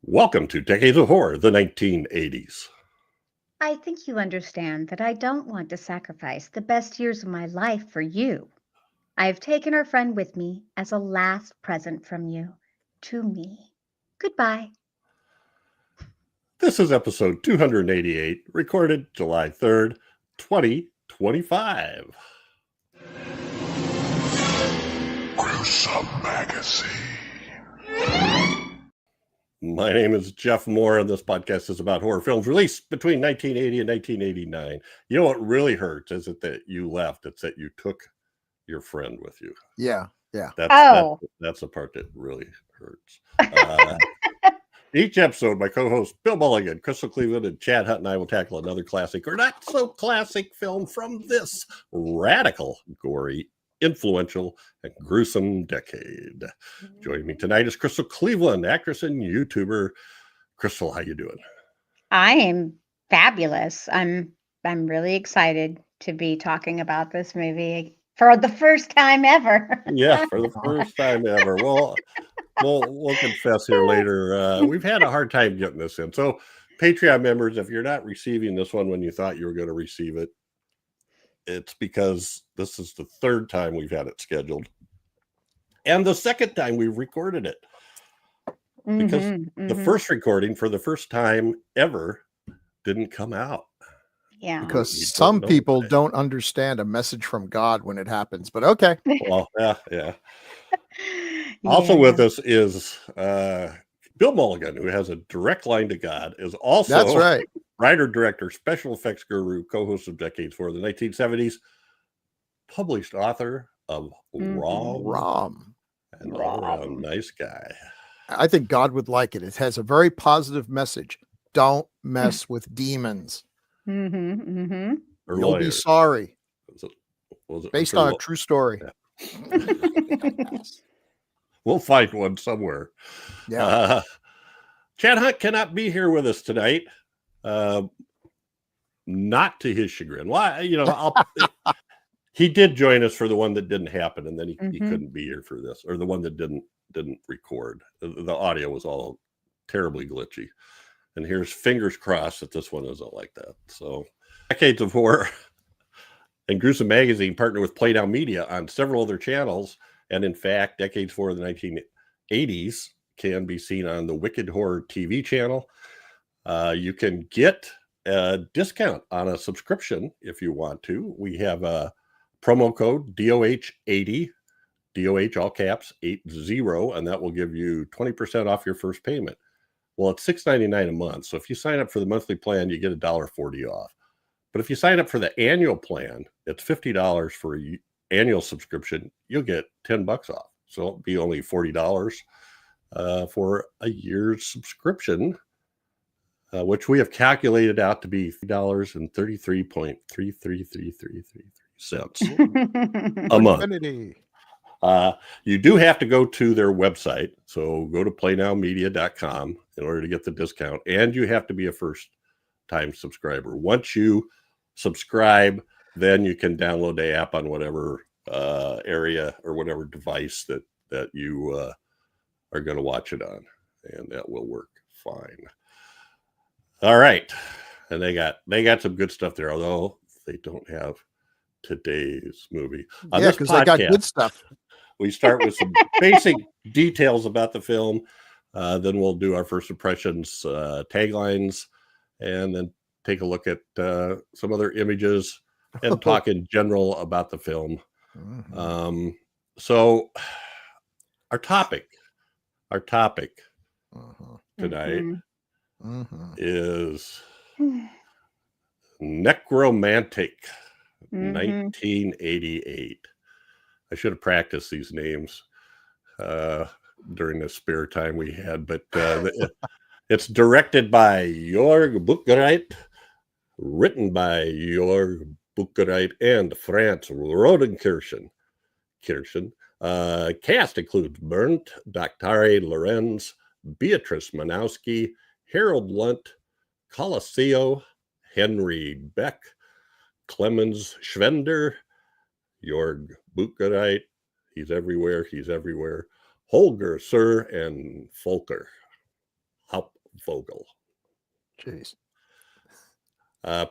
Welcome to Decades of Horror, the 1980s. I think you understand that I don't want to sacrifice the best years of my life for you. I have taken our friend with me as a last present from you to me. Goodbye. This is episode 288, recorded July 3rd, 2025. Gruesome Magazine. My name is Jeff Mohr, and this podcast is about horror films released between 1980 and 1989. You know what really hurts isn't that you left, it's that you took your friend with you. Yeah. That's the part that really hurts. Each episode, my co-hosts Bill Mulligan, Crystal Cleveland, and Chad Hutt and I will tackle another classic or not so classic film from this radical, gory, influential, and gruesome decade. Joining me tonight is Crystal Cleveland, actress and YouTuber. Crystal, how you doing? I am fabulous. I'm really excited to be talking about this movie for the first time ever. Yeah, for the first time ever. Well, we'll confess here later. We've had a hard time getting this in. So, Patreon members, if you're not receiving this one when you thought you were going to receive it, it's because this is the third time we've had it scheduled. And the second time we've recorded it. Because the first recording for the first time ever didn't come out. Yeah. Because some people don't understand a message from God when it happens, but okay. Well, yeah. Also with us is Bill Mulligan, who has a direct line to God, is also That's right. writer, director, special effects guru, co-host of Decades for the 1970s, published author of Rom. And all around nice guy. I think God would like it. It has a very positive message. Don't mess with demons. You'll be sorry. Was it based on a true story. Yeah. We'll find one somewhere. Yeah. Chad Hutt cannot be here with us tonight. Not to his chagrin. Why? He did join us for the one that didn't happen, and then he couldn't be here for this, or the one that didn't record. The audio was all terribly glitchy. And here's fingers crossed that this one isn't like that. So, Decades of Horror and Gruesome Magazine partner with Playdown Media on several other channels. And in fact, Decades for the 1980s can be seen on the Wicked Horror TV channel. You can get a discount on a subscription if you want to. We have a promo code DOH80, DOH all caps 80, and that will give you 20% off your first payment. Well, it's $6.99 a month. So if you sign up for the monthly plan, you get $1.40 off. But if you sign up for the annual plan, it's $50 for an annual subscription. You'll get $10 off. So it'll be only $40 for a year's subscription, which we have calculated out to be $3.333333 a month. Infinity. You do have to go to their website. So go to playnowmedia.com in order to get the discount. And you have to be a first-time subscriber. Once you subscribe, then you can download the app on whatever area or whatever device that you are going to watch it on. And that will work fine. All right. And they got some good stuff there, although they don't have today's movie. Yeah, because they got good stuff. We start with some basic details about the film. Then we'll do our first impressions, taglines, and then take a look at some other images and talk in general about the film. So our topic tonight is NEKRomantik, 1988. I should have practiced these names during the spare time we had, but it's directed by Jörg Buttgereit, written by Jörg Buttgereit and Franz Rodenkirchen. Cast includes Bernd, Daktari, Lorenz, Beatrice Manowski, Harold Lunt, Colacio, Henry Beck, Clemens Schwender, Jörg Buttgereit, he's everywhere, Holger Sir, and Volker. Hauptvogel. Jeez.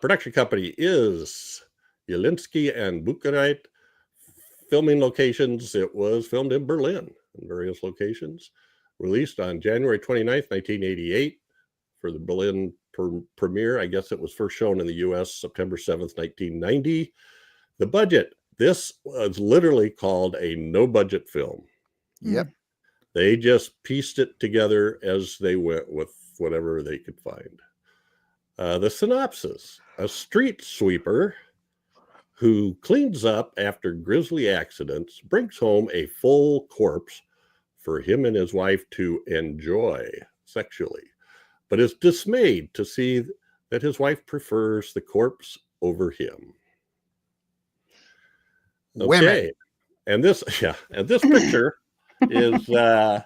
Production company is Jelinski and Buttgereit. Filming locations, it was filmed in Berlin in various locations. Released on January 29th, 1988 for the Berlin premiere. I guess it was first shown in the US September 7th, 1990. The budget, this was literally called a no-budget film. Yep. They just pieced it together as they went with whatever they could find. The synopsis, a street sweeper who cleans up after grisly accidents brings home a full corpse for him and his wife to enjoy sexually, but is dismayed to see that his wife prefers the corpse over him. Okay. Women. And this picture is the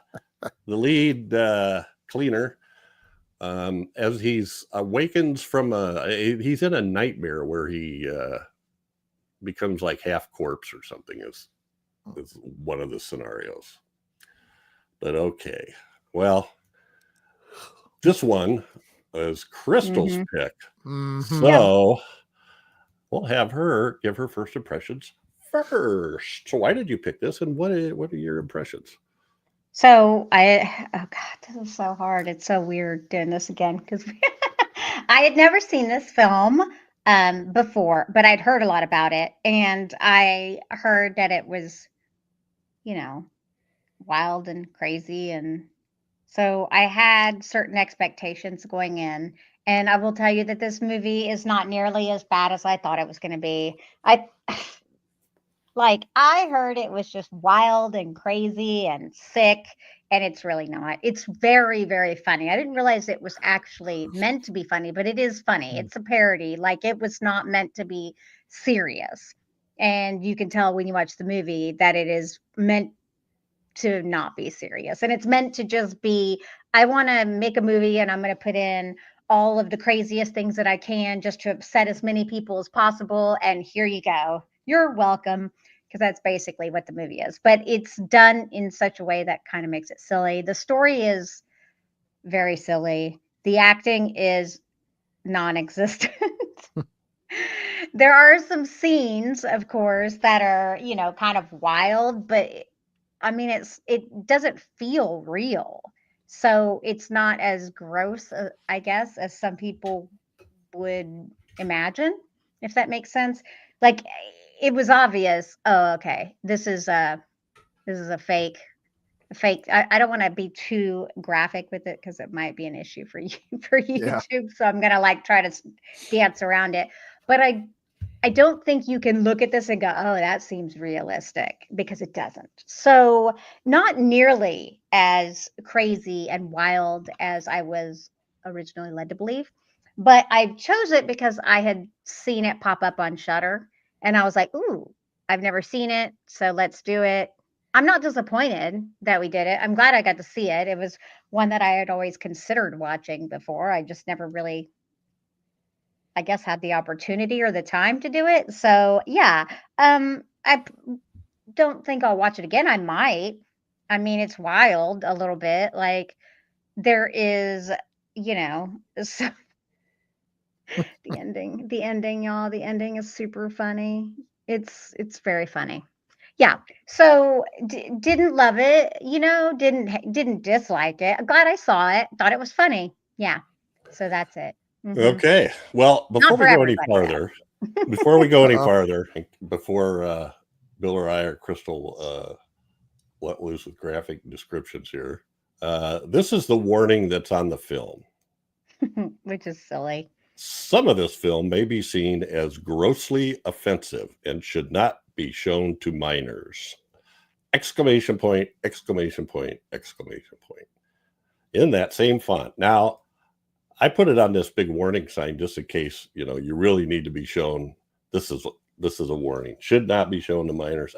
lead cleaner as he's awakens from he's in a nightmare where he becomes like half corpse or something is one of the scenarios. But okay, well, this one is Crystal's pick, so we'll have her give her first impressions first. So why did you pick this, and what are your impressions? So oh God, this is so hard. It's so weird doing this again because I had never seen this film before, but I'd heard a lot about it, and I heard that it was, wild and crazy, and so I had certain expectations going in. And I will tell you that this movie is not nearly as bad as I thought it was going to be. I heard it was just wild and crazy and sick, and it's really not. It's very, very funny. I didn't realize it was actually meant to be funny, but it is funny. It's a parody. Like, it was not meant to be serious. And you can tell when you watch the movie that it is meant to not be serious. And it's meant to just be, I want to make a movie and I'm going to put in all of the craziest things that I can just to upset as many people as possible. And here you go. You're welcome. Because that's basically what the movie is. But it's done in such a way that kind of makes it silly. The story is very silly. The acting is non-existent. There are some scenes, of course, that are, kind of wild, but I mean, it doesn't feel real. So it's not as gross, I guess, as some people would imagine, if that makes sense. Like, it was obvious. Oh, okay. This is a fake. I don't want to be too graphic with it because it might be an issue for you for YouTube. Yeah. So I'm gonna try to dance around it. But I don't think you can look at this and go, oh, that seems realistic, because it doesn't. So not nearly as crazy and wild as I was originally led to believe. But I chose it because I had seen it pop up on Shudder. And I was like, ooh, I've never seen it, so let's do it. I'm not disappointed that we did it. I'm glad I got to see it. It was one that I had always considered watching before. I just never really, I guess, had the opportunity or the time to do it. So, yeah, I don't think I'll watch it again. I might. I mean, it's wild a little bit. Like, there is, so the ending, y'all. The ending is super funny. It's very funny. Yeah. So didn't love it, didn't dislike it. I'm glad I saw it. Thought it was funny. Yeah. So that's it. Mm-hmm. Okay. Well, before we go any farther, before Bill or I or Crystal let loose with graphic descriptions here, this is the warning that's on the film, which is silly. Some of this film may be seen as grossly offensive and should not be shown to minors. Exclamation point, exclamation point, exclamation point. In that same font. Now, I put it on this big warning sign just in case, you really need to be shown. This is a warning. Should not be shown to minors.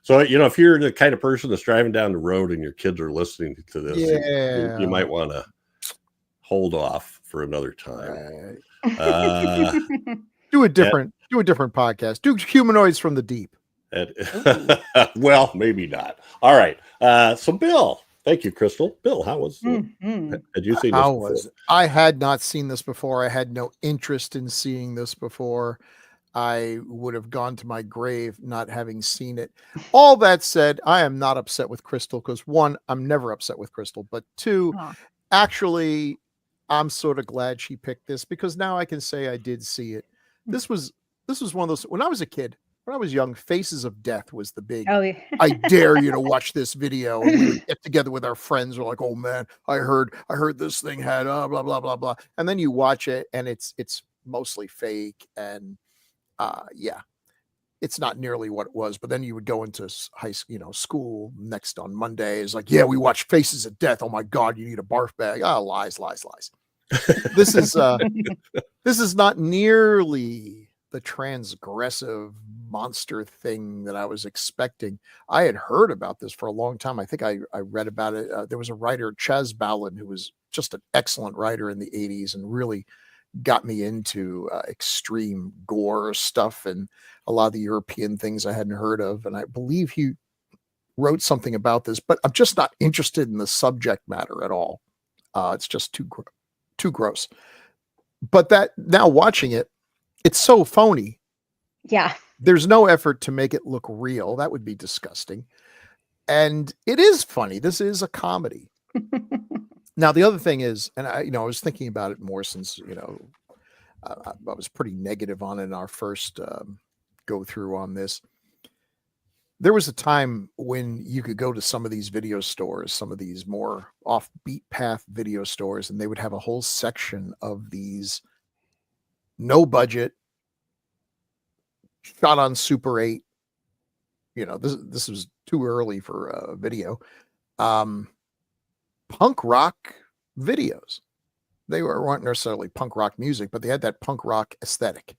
So, if you're the kind of person that's driving down the road and your kids are listening to this, you might want to hold off for another time. Do a different podcast. Do Humanoids from the Deep. Well, maybe not. All right. So Bill, Thank you, Crystal. Bill, how was Mhm. had you seen this How before? was it? I had not seen this before. I had no interest in seeing this before. I would have gone to my grave not having seen it. All that said, I am not upset with Crystal because one, I'm never upset with Crystal, but two, Aw. actually, I'm sort of glad she picked this because now I can say I did see it. This was one of those when I was a kid, when I was young, Faces of Death was the big Oh, yeah. I dare you to watch this video. And we would get together with our friends. We're like, oh man, I heard this thing had blah blah blah blah. And then you watch it and it's mostly fake and yeah, it's not nearly what it was. But then you would go into school next on Monday. It's like, yeah, we watched Faces of Death. Oh my God, you need a barf bag. Oh, lies. This is not nearly the transgressive monster thing that I was expecting. I had heard about this for a long time. I think I read about it. There was a writer, Chaz Ballin, who was just an excellent writer in the 80s and really got me into extreme gore stuff and a lot of the European things I hadn't heard of. And I believe he wrote something about this, but I'm just not interested in the subject matter at all. It's just too gross. But that now watching it, it's so phony. Yeah. There's no effort to make it look real. That would be disgusting. And it is funny. This is a comedy. Now, the other thing is, and I was thinking about it more since, I was pretty negative on it in our first go through on this. There was a time when you could go to some of these video stores, some of these more off-beat path video stores, and they would have a whole section of these no budget, shot on Super 8. This was too early for a video. Punk rock videos. They weren't necessarily punk rock music, but they had that punk rock aesthetic.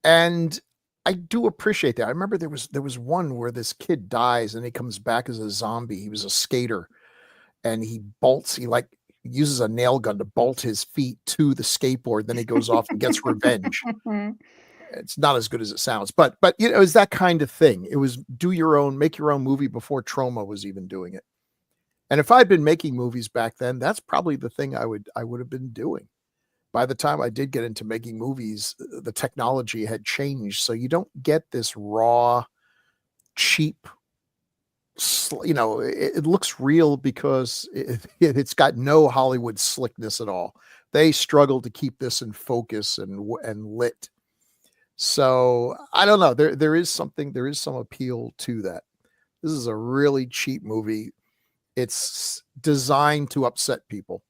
And I do appreciate that. I remember there was one where this kid dies and he comes back as a zombie. He was a skater and he uses a nail gun to bolt his feet to the skateboard. Then he goes off and gets revenge. It's not as good as it sounds, but it's that kind of thing. It was make your own movie before Troma was even doing it. And if I'd been making movies back then, that's probably the thing I would have been doing. By the time I did get into making movies, the technology had changed. So you don't get this raw, cheap, it looks real because it's got no Hollywood slickness at all. They struggle to keep this in focus and lit. So I don't know. There is some appeal to that. This is a really cheap movie. It's designed to upset people.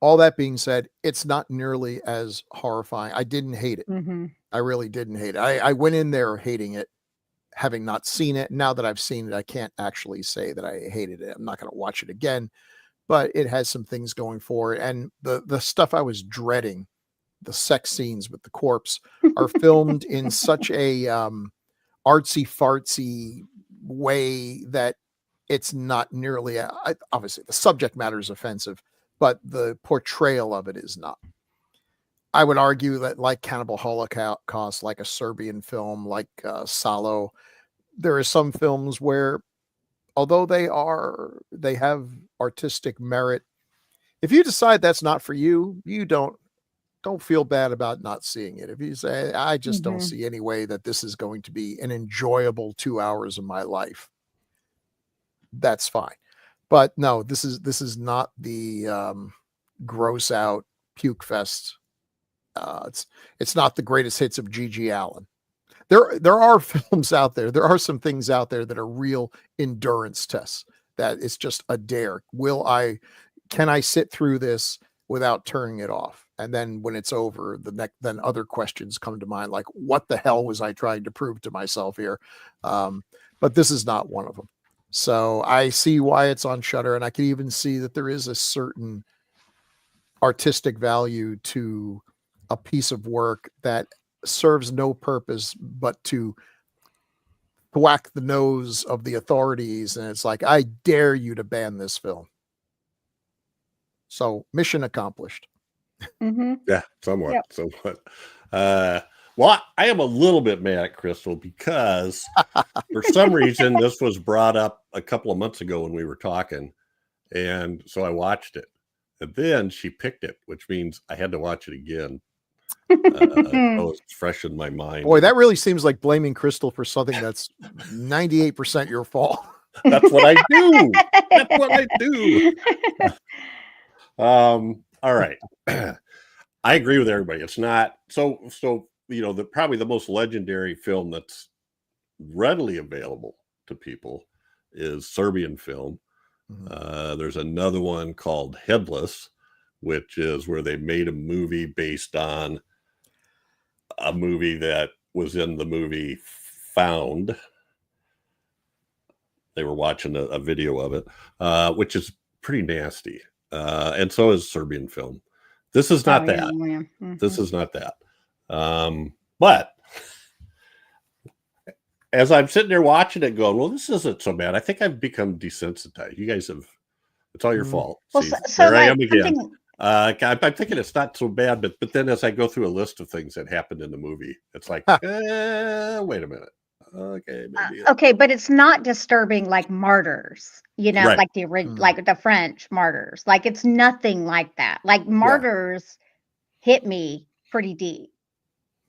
All that being said, it's not nearly as horrifying. I didn't hate it. Mm-hmm. I really didn't hate it. I went in there hating it, having not seen it. Now that I've seen it, I can't actually say that I hated it. I'm not going to watch it again, but it has some things going for it. And the stuff I was dreading, the sex scenes with the corpse, are filmed in such a artsy fartsy way that it's not nearly obviously the subject matter is offensive, but the portrayal of it is not. I would argue that like Cannibal Holocaust, like a Serbian film, like Salo, there are some films where, although they have artistic merit, if you decide that's not for you, you don't feel bad about not seeing it. If you say, I just don't see any way that this is going to be an enjoyable 2 hours of my life, that's fine. But no, this is not the gross out puke fest. It's not the greatest hits of G.G. Allen. There are films out there. There are some things out there that are real endurance tests. That it's just a dare. Can I sit through this without turning it off? And then when it's over, then other questions come to mind, like what the hell was I trying to prove to myself here? But this is not one of them. So I see why it's on Shudder, and I can even see that there is a certain artistic value to a piece of work that serves no purpose but to whack the nose of the authorities. And it's like, I dare you to ban this film. So mission accomplished. Mm-hmm. Yeah, somewhat. Well, I am a little bit mad at Crystal because for some reason this was brought up a couple of months ago when we were talking. And so I watched it. And then she picked it, which means I had to watch it again. So it's fresh in my mind. Boy, that really seems like blaming Crystal for something that's 98% your fault. That's what I do. That's what I do. All right. I agree with everybody. It's not so probably the most legendary film that's readily available to people is Serbian film. There's another one called Headless, which is where they made a movie based on a movie that was in the movie Found. They were watching a video of it, which is pretty nasty. And so is Serbian film. This is not that. Yeah. This is not that. But as I'm sitting there watching it going, well, this isn't so bad. I think I've become desensitized. You guys have, it's all your fault. Well, See, so there I like am again. I'm thinking it's not so bad, but then as I go through a list of things that happened in the movie, it's like, wait a minute. Okay, maybe. Okay, but it's not disturbing like Martyrs, Right. like like the French Martyrs. Like it's nothing like that. Like Martyrs hit me pretty deep.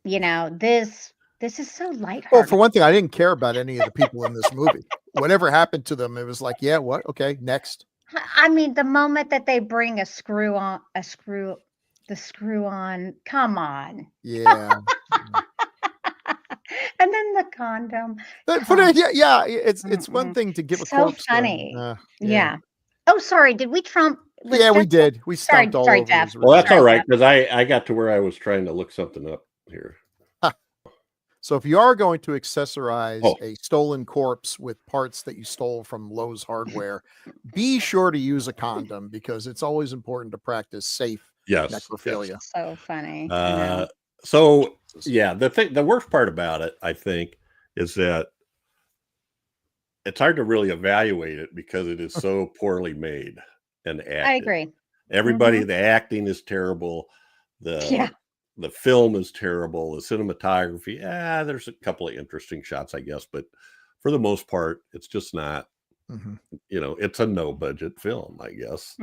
This is so lighthearted. Well, for one thing, I didn't care about any of the people in this movie. Whatever happened to them, it was like, yeah, what? Okay, next. I mean, the moment that they bring the screw on, come on. Yeah. And then the condom. It's one thing to give a So corpse. funny. Yeah. Oh, sorry. Did we trump? We did. We stomped all over Jeff. his Well, that's Sorry, all right Jeff. because I got to where I was trying to look something up here. So if you are going to accessorize a stolen corpse with parts that you stole from Lowe's Hardware, be sure to use a condom because it's always important to practice safe necrophilia. Yes. So funny. So yeah, the worst part about it, I think, is that it's hard to really evaluate it because it is so poorly made and acted. I agree. Everybody, the acting is terrible. The film is terrible. The cinematography, there's a couple of interesting shots, I guess, but for the most part, it's just not. It's a no budget film, I guess,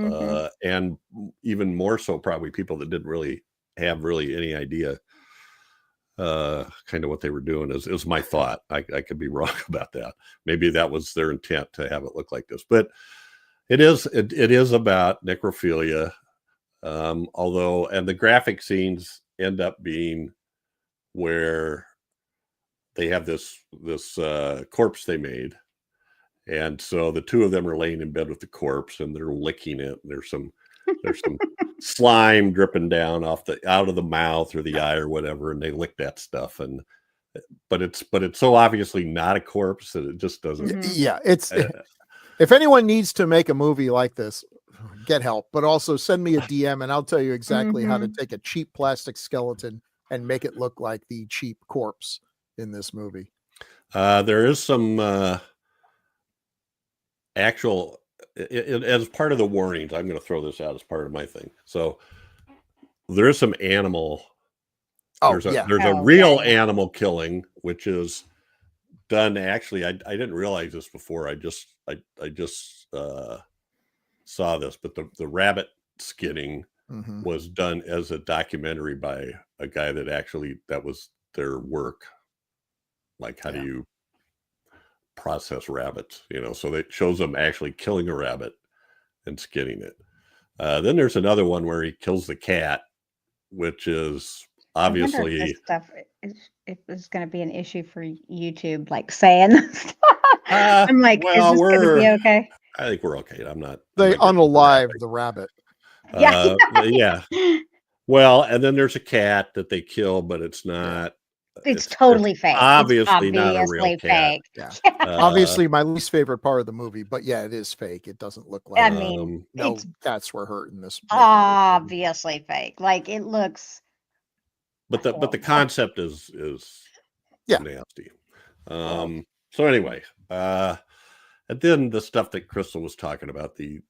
and even more so, probably people that didn't really have any idea, kind of what they were doing. Is my thought. I could be wrong about that. Maybe that was their intent to have it look like this, but it is about necrophilia. Although, and the graphic scenes end up being where they have this corpse they made, and so the two of them are laying in bed with the corpse and they're licking it. There's some slime dripping down out of the mouth or the eye or whatever, and they lick that stuff. But it's so obviously not a corpse that it just doesn't. Yeah, it's if anyone needs to make a movie like this, get help, but also send me a DM and I'll tell you exactly how to take a cheap plastic skeleton and make it look like the cheap corpse in this movie. There is some actual, as part of the warnings, I'm going to throw this out as part of my thing. So there is some animal. There's a real animal killing, which is done. Actually, I didn't realize this before. I just saw this, but the rabbit skinning was done as a documentary by a guy that was their work. Like, how do you process rabbits? So that shows them actually killing a rabbit and skinning it. Then there's another one where he kills the cat, which is obviously this stuff. It was going to be an issue for YouTube, like saying this. I'm like, is this going to be okay? I think we're okay. I'm not. They unalived the rabbit. Yeah. Well, and then there's a cat that they kill, but it's not. It's totally fake. Obviously not a real cat. Fake. Yeah. Obviously, my least favorite part of the movie, but yeah, it is fake. It doesn't look like. I mean, no cats were hurt in this. Obviously fake. Like it looks. But the concept is nasty. So anyway, and then the stuff that Crystal was talking about, the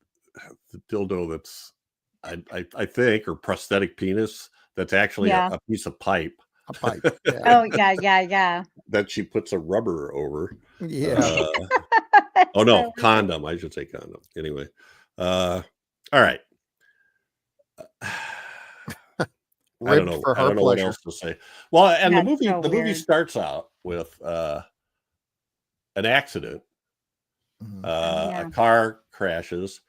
dildo that's I think, or prosthetic penis that's actually a piece of pipe A pipe. Yeah. Oh, yeah. that she puts a rubber over. Yeah. Oh no, So- condom. I should say condom. Anyway, all right. I don't Ribbed know. for I her don't know what pleasure. else to say. Well, and That's the so movie weird. starts out with an accident. Mhm. Yeah. A car crashes,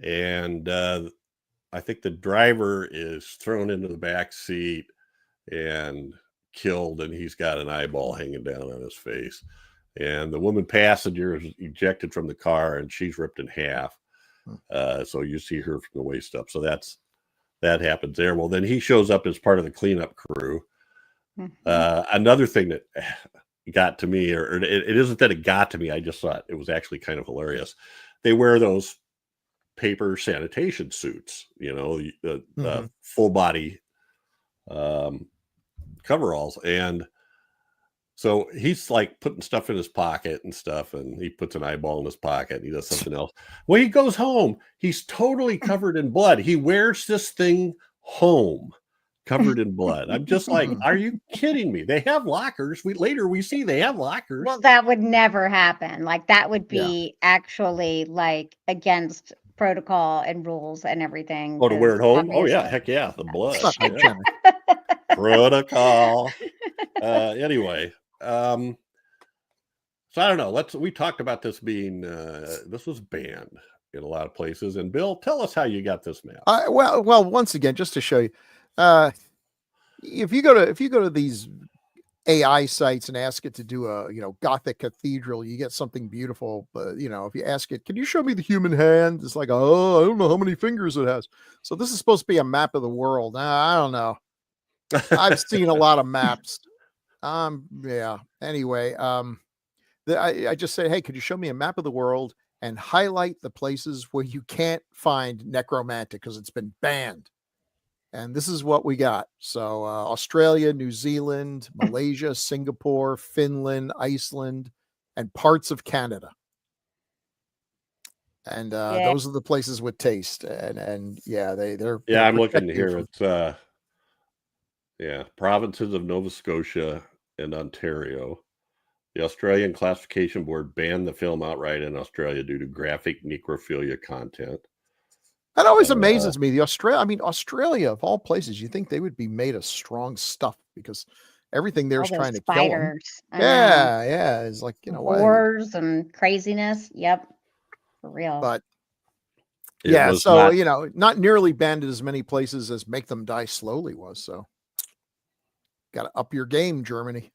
and I think the driver is thrown into the back seat and killed, and he's got an eyeball hanging down on his face. And the woman passenger is ejected from the car, and she's ripped in half. So you see her from the waist up. So that happens there. Well, then he shows up as part of the cleanup crew. Mhm. Another thing that got to me, or it isn't that it got to me, I just thought it was actually kind of hilarious. They wear those paper sanitation suits, the full body coveralls. And so he's like putting stuff in his pocket and stuff, and he puts an eyeball in his pocket and he does something else. When he goes home, he's totally covered in blood. He wears this thing home covered in blood. I'm just like, are you kidding me? They have lockers. We see they have lockers. Well, that would never happen. Like that would Yeah. be actually like against protocol and rules and everything. Oh, to wear it 'cause home? Oh yeah, obviously- heck yeah, the blood. It's not Yeah. hygienic. Protocol. Anyway, so I don't know. We talked about this being this was banned in a lot of places. And Bill, tell us how you got this map. Well, once again, just to show you, if you go to these AI sites and ask it to do a Gothic cathedral, you get something beautiful. But if you ask it, can you show me the human hand? It's like, oh, I don't know how many fingers it has. So this is supposed to be a map of the world. I don't know. I've seen a lot of maps. Yeah. Anyway, I just said, hey, could you show me a map of the world and highlight the places where you can't find NEKRomantik because it's been banned? And this is what we got. So Australia, New Zealand, Malaysia, Singapore, Finland, Iceland, and parts of Canada. And those are the places with taste. And yeah, they're I'm looking here. protective. It's provinces of Nova Scotia and Ontario. The Australian Classification Board banned the film outright in Australia due to graphic necrophilia content. That always amazes me. Australia of all places, you think they would be made of strong stuff because everything there's all trying those to kill them. spiders. I know. Yeah, it's like wars and craziness. Yep, for real. But It yeah, was so not- not nearly banned in as many places as Make Them Die Slowly was. So got to up your game, Germany.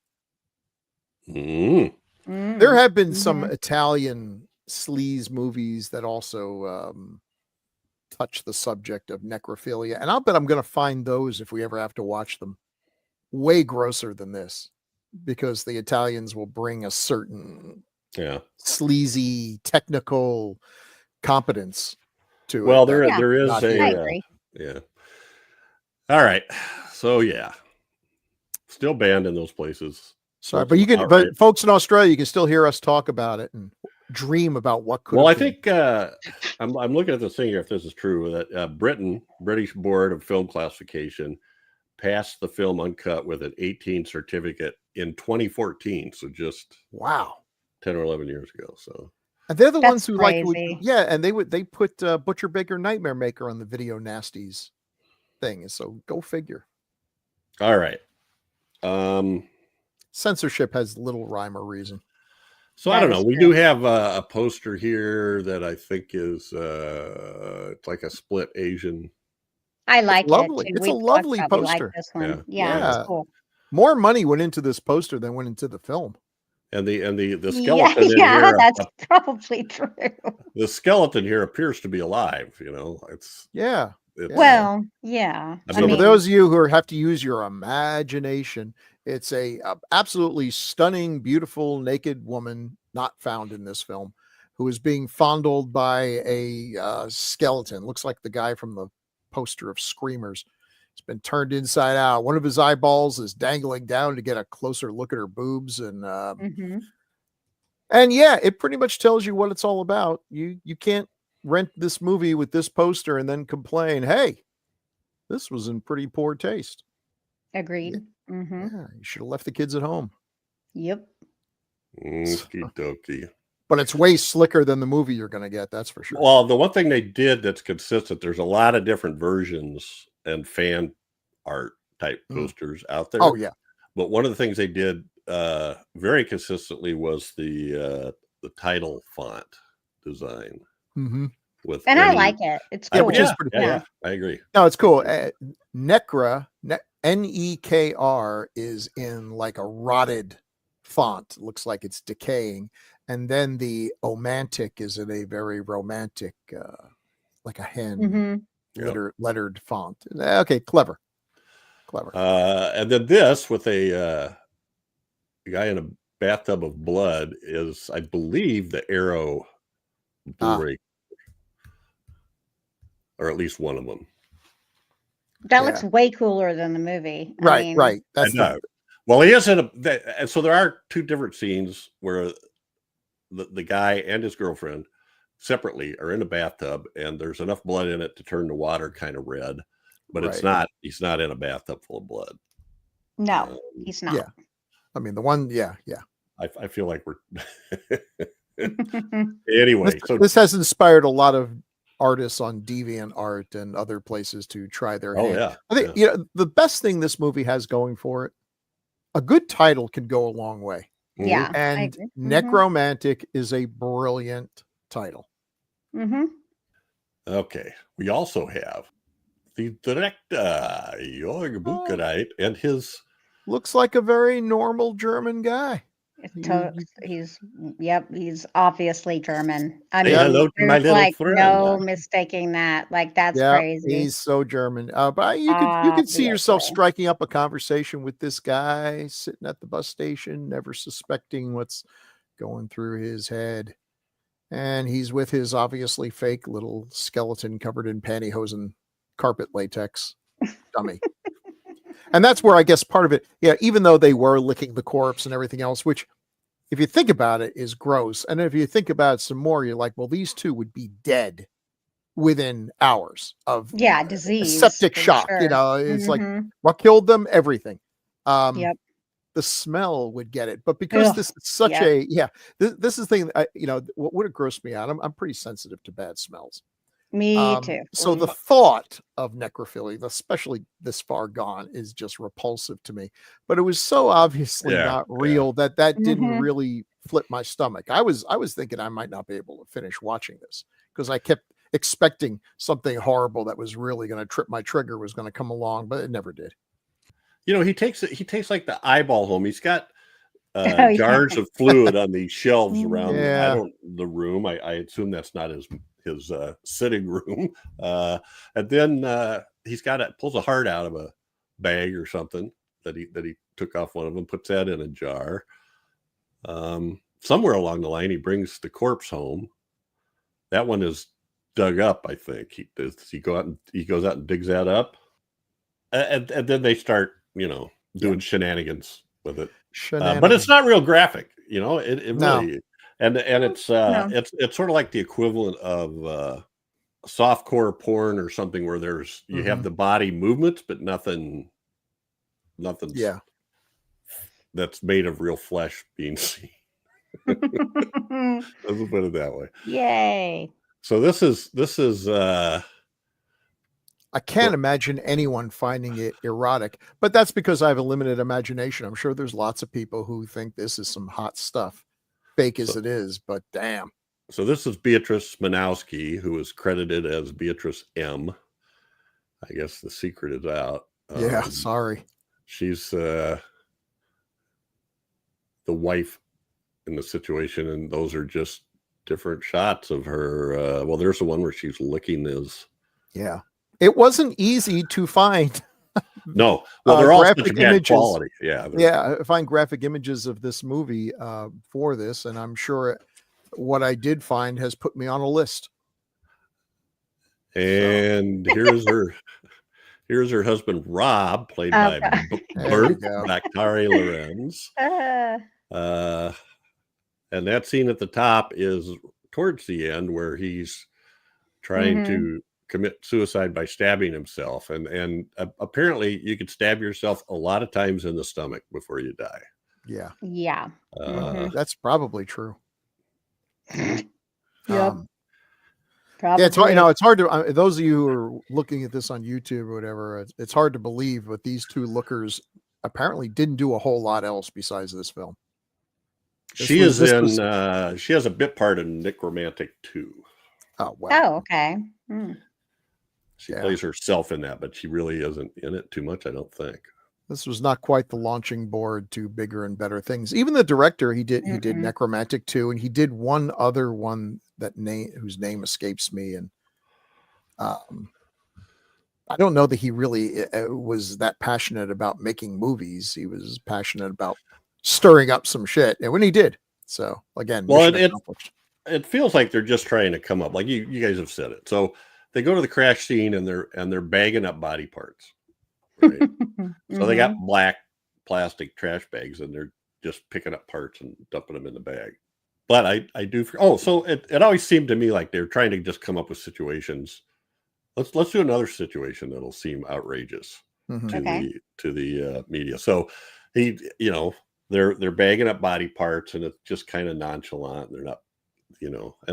Mm. There have been some Mhm. Italian sleaze movies that also touch the subject of necrophilia, and I'll bet I'm going to find those if we ever have to watch them way grosser than this, because the Italians will bring a certain sleazy technical competence to it. Well, that there is not I here. agree. All right. So still banned in those places. Sorry, but you can. Outright. But folks in Australia, you can still hear us talk about it and dream about what could. Well, I have been. think I'm looking at this thing here. If this is true, that British Board of Film Classification passed the film uncut with an 18 certificate in 2014. So just wow, 10 or 11 years ago. So and they're the That's ones who crazy. and they put Butcher Baker Nightmare Maker on the Video Nasties thing. So go figure. all right. Censorship has little rhyme or reason. So That I don't is know. We true. do have a poster here that I think is it's like a split Asian. I like lovely. it too. It's a We've talked lovely about we like poster. this one. Yeah. Yeah, Yeah. it's cool. More money went into this poster than went into the film. And the skeleton in Yeah, here, that's probably true. the skeleton here appears to be alive. It's Yeah. Well, yeah. I So mean- for those of you who have to use your imagination, it's a absolutely stunning, beautiful, naked woman not found in this film who is being fondled by a skeleton. Looks like the guy from the poster of Screamers. It's been turned inside out. One of his eyeballs is dangling down to get a closer look at her boobs. Mhm. And yeah, it pretty much tells you what it's all about. You can't rent this movie with this poster and then complain, hey, this was in pretty poor taste. Agreed. Mm-hmm. Yeah, you should have left the kids at home. Yep. Okie dokie. But it's way slicker than the movie you're going to get. That's for sure. Well, the one thing they did that's consistent, there's a lot of different versions and fan art type posters out there. Oh, yeah. But one of the things they did very consistently was the title font design. Mm-hmm. And I like it. It's cool. Which is pretty cool. Yeah, I agree. No, it's cool. Nekra, Nekr is in like a rotted font. It looks like it's decaying. And then the Omantic is in a very romantic, like a hen lettered font. Okay, clever. And then this with a guy in a bathtub of blood is, I believe, the Arrow Blu-ray, or at least one of them. That looks way cooler than the movie. Right. That's well, he is in and so there are two different scenes where the guy and his girlfriend separately are in a bathtub, and there's enough blood in it to turn the water kind of red, but he's not in a bathtub full of blood. No, he's not. Yeah. I mean, the one, yeah. I feel like we're anyway. This has inspired a lot of artists on DeviantArt and other places to try their hand. Yeah. I think the best thing this movie has going for it, a good title can go a long way. Yeah. And NEKRomantik is a brilliant title. Mm-hmm. Okay. We also have the director, Jörg Buttgereit, and his... Looks like a very normal German guy. He's obviously German. I Say mean, hello to my little friend. No mistaking that. Like, that's crazy. He's so German. But you could see yourself striking up a conversation with this guy sitting at the bus station, never suspecting what's going through his head. And he's with his obviously fake little skeleton covered in pantyhose and carpet latex dummy. And that's where I guess part of it, even though they were licking the corpse and everything else, which if you think about it is gross. And if you think about it some more, you're like, well, these two would be dead within hours of disease, septic shock. Sure. It's like what killed them? Everything. The smell would get it. But because this is such this is the thing, what would have grossed me out. I'm pretty sensitive to bad smells. Me too. So the thought of necrophilia, especially this far gone, is just repulsive to me. But it was so obviously not real that didn't really flip my stomach. I was thinking I might not be able to finish watching this because I kept expecting something horrible that was really going to trip my trigger was going to come along, but it never did. He takes like the eyeball home. He's got jars of fluid on these shelves around the room. I assume that's not his sitting room. And then he's pulls a heart out of a bag or something that he took off one of them, puts that in a jar. Somewhere along the line, he brings the corpse home. That one is dug up, I think. He goes out and digs that up. And then they start, doing shenanigans with it. But it's not real graphic, it really, and it's sort of like the equivalent of softcore porn or something where you have the body movements, but nothing's that's made of real flesh being seen. Let's put it that way. Yay. So this is I can't imagine anyone finding it erotic, but that's because I have a limited imagination. I'm sure there's lots of people who think this is some hot stuff, fake as it is, but damn. So this is Beatrice Manowski, who is credited as Beatrice M. I guess the secret is out. Sorry. She's the wife in the situation, and those are just different shots of her. Well, there's the one where she's licking his. Yeah. It wasn't easy to find. No, well, they're all such bad quality. I find graphic images of this movie for this, and I'm sure what I did find has put me on a list. And here's her husband Rob, played by Bernd, Daktari Lorenz. And that scene at the top is towards the end where he's trying to commit suicide by stabbing himself, and apparently you could stab yourself a lot of times in the stomach before you die. Yeah. Yeah. That's probably true. Yep. Yeah, it's hard, it's hard to those of you who are looking at this on YouTube or whatever, it's hard to believe, but these two lookers apparently didn't do a whole lot else besides this film. She has a bit part in NEKRomantik 2. Oh, wow. Oh, okay. She plays herself in that, but she really isn't in it too much, I don't think. This was not quite the launching board to bigger and better things. Even the director, he did NEKRomantik 2, and he did one other one whose name escapes me. And I don't know that he really was that passionate about making movies. He was passionate about stirring up some shit, and when he did, so again, well, it feels like they're just trying to come up, like you guys have said it. So they go to the crash scene and they're bagging up body parts, right? So they got black plastic trash bags and they're just picking up parts and dumping them in the bag. But I do. So it always seemed to me like they're trying to just come up with situations. Let's do another situation that'll seem outrageous to the media. So they're bagging up body parts and it's just kind of nonchalant. They're not,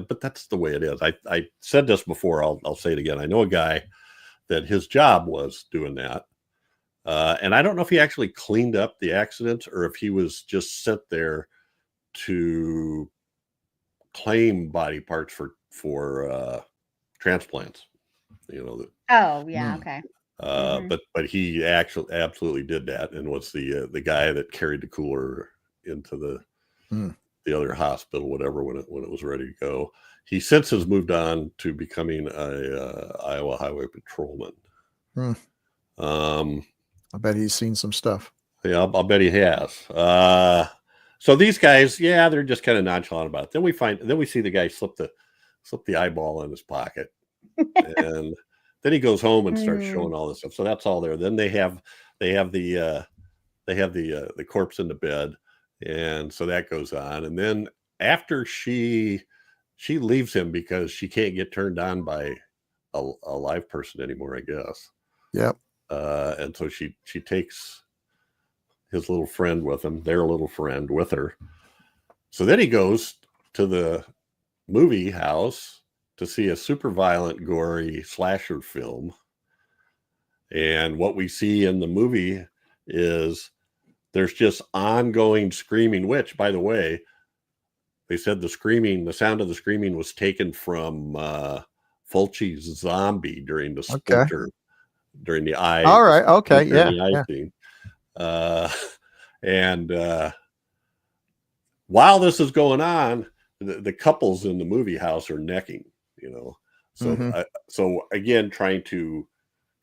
but that's the way it is. I said this before. I'll say it again. I know a guy that his job was doing that. And I don't know if he actually cleaned up the accidents or if he was just sent there to claim body parts for transplants. Okay. But he actually absolutely did that and was the guy that carried the cooler into the other hospital, whatever, when it was ready to go. He since has moved on to becoming a Iowa Highway Patrolman. I bet he's seen some stuff. Yeah, I'll bet he has. So these guys, they're just kind of nonchalant about it. Then we see the guy slip the eyeball in his pocket, and then he goes home and starts showing all this stuff. So that's all there. Then they have the corpse in the bed, and so that goes on. And then after she leaves him because she can't get turned on by a live person anymore, I guess. Yep. And so she takes his little friend with him, their little friend with her. So then he goes to the movie house to see a super violent, gory slasher film. And what we see in the movie is there's just ongoing screaming, which, by the way, they said the sound of the screaming was taken from Fulci's Zombie during the splinter. During the eye. All right. Okay. Scene. And while this is going on, the couples in the movie house are necking, So, so again, trying to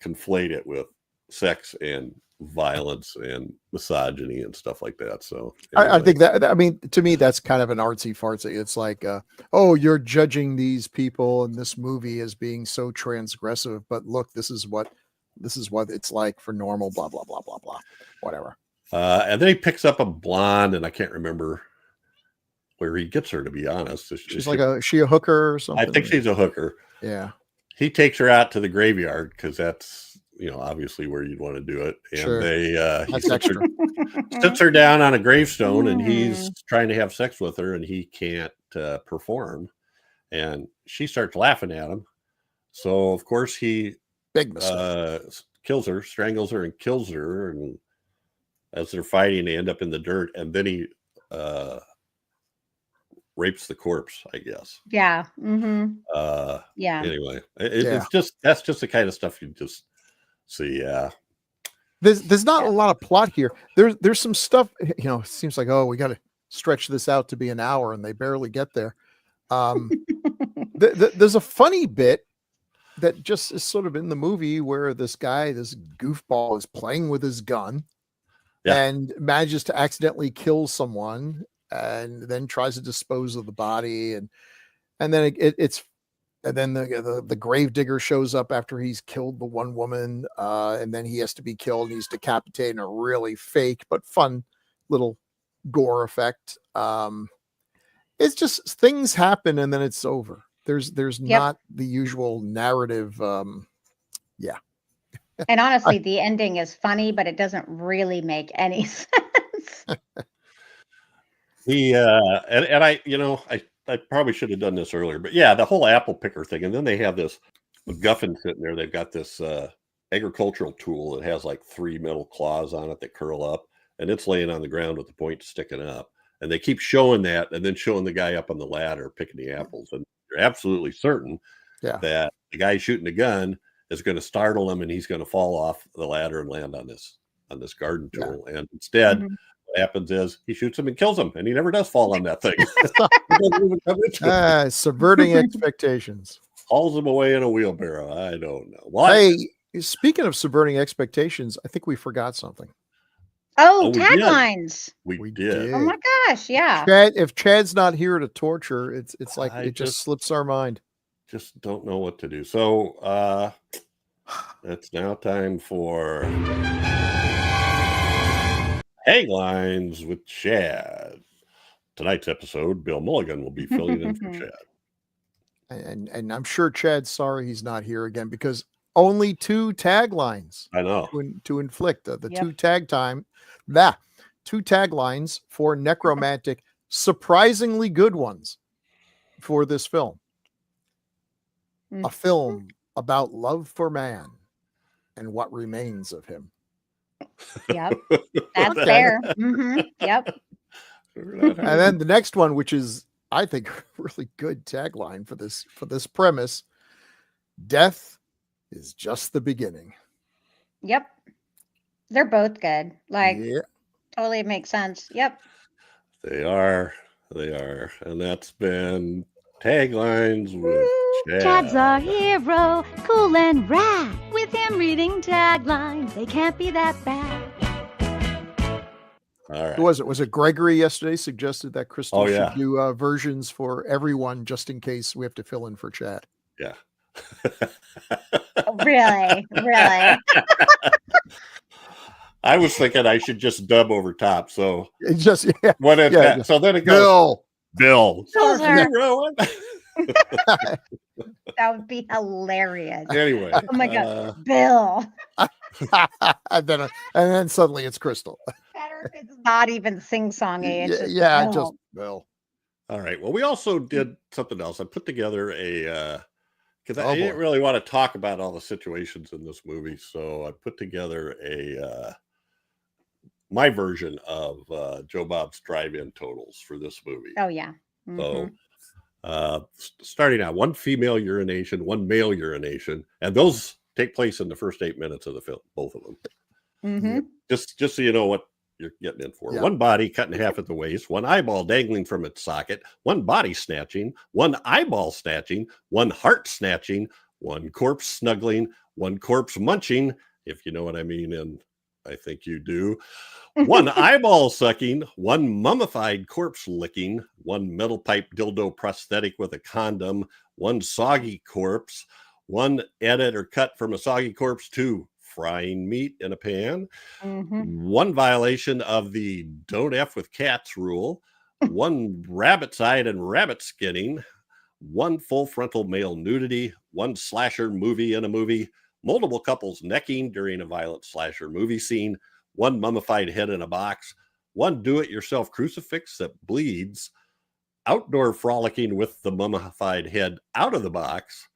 conflate it with sex and violence and misogyny and stuff like that. So anyway. I think that, to me, that's kind of an artsy fartsy. It's like, you're judging these people in this movie as being so transgressive, but look, this is what it's like for normal, blah, blah, blah, blah, blah, whatever. And then he picks up a blonde, and I can't remember where he gets her, to be honest. She's she a hooker or something? I think she's a hooker. Yeah. He takes her out to the graveyard because that's, obviously where you'd want to do it. And he sits her down on a gravestone and he's trying to have sex with her and he can't perform. And she starts laughing at him. So, of course, he kills her, strangles her, and kills her. And as they're fighting, they end up in the dirt. And then he rapes the corpse, I guess. Yeah. Anyway, that's just the kind of stuff you just see. Yeah. There's not a lot of plot here. There's some stuff, it seems like, we got to stretch this out to be an hour, and they barely get there. There's a funny bit that just is sort of in the movie where this goofball is playing with his gun and manages to accidentally kill someone and then tries to dispose of the body. And then the grave digger shows up after he's killed the one woman. And then he has to be killed and he's decapitated in a really fake, but fun little gore effect. It's just things happen and then it's over. There's not the usual narrative. Yeah. And honestly, the ending is funny, but it doesn't really make any sense. And I probably should have done this earlier, but yeah, the whole apple picker thing, and then they have this MacGuffin sitting there. They've got this agricultural tool that has like 3 metal claws on it that curl up, and it's laying on the ground with the point sticking up. And they keep showing that, and then showing the guy up on the ladder picking the apples, and you're absolutely certain that the guy shooting the gun is going to startle him, and he's going to fall off the ladder and land on this garden tool. And instead, what happens is he shoots him and kills him, and he never does fall on that thing. Subverting expectations. Hauls him away in a wheelbarrow. I don't know. What? Hey, speaking of subverting expectations, I think we forgot something. Oh, taglines. We did. Oh my gosh, yeah. Chad, if Chad's not here to torture, it's like it just slips our mind. Just don't know what to do. So it's now time for Taglines with Chad. Tonight's episode, Bill Mulligan will be filling in for Chad. And I'm sure Chad's sorry he's not here again, because only 2 taglines. I know. To inflict the 2 2 taglines for NEKRomantik, surprisingly good ones for this film. A film about love for man and what remains of him. Yep. That's fair. Yep. And then the next one, which is, I think, a really good tagline for this premise: death is just the beginning. Yep. They're both good. Like, totally makes sense. Yep. They are. And that's been Taglines with Chad. Chad's our hero, cool and rad. With him reading taglines, they can't be that bad. All right. Who was it? Was it Gregory yesterday suggested that Crystal should do versions for everyone, just in case we have to fill in for Chad? Yeah. Really? I was thinking I should just dub over top. So it just so then it goes Bill. That would be hilarious. Anyway. Oh my God. Bill. and then suddenly it's Crystal. Better if it's not even sing-songy. It's just Bill. All right. Well, we also did something else. I put together because I didn't really want to talk about all the situations in this movie, so I put together my version of Joe Bob's drive-in totals for this movie. Oh yeah. So starting out, 1 female urination, 1 male urination, and those take place in the first 8 minutes of the film, both of them. Just so you know what you're getting in for. 1 body cut in half at the waist, 1 eyeball dangling from its socket, 1 body snatching, 1 eyeball snatching, 1 heart snatching, 1 corpse snuggling, 1 corpse munching, if you know what I mean, and I think you do. 1 eyeball sucking, 1 mummified corpse licking, 1 metal pipe dildo prosthetic with a condom, 1 soggy corpse, 1 edit or cut from a soggy corpse, 2 frying meat in a pan, 1 violation of the don't F with cats rule, 1 rabbit side and rabbit skinning, 1 full frontal male nudity, 1 slasher movie in a movie, multiple couples necking during a violent slasher movie scene, 1 mummified head in a box, 1 do-it-yourself crucifix that bleeds, outdoor frolicking with the mummified head out of the box,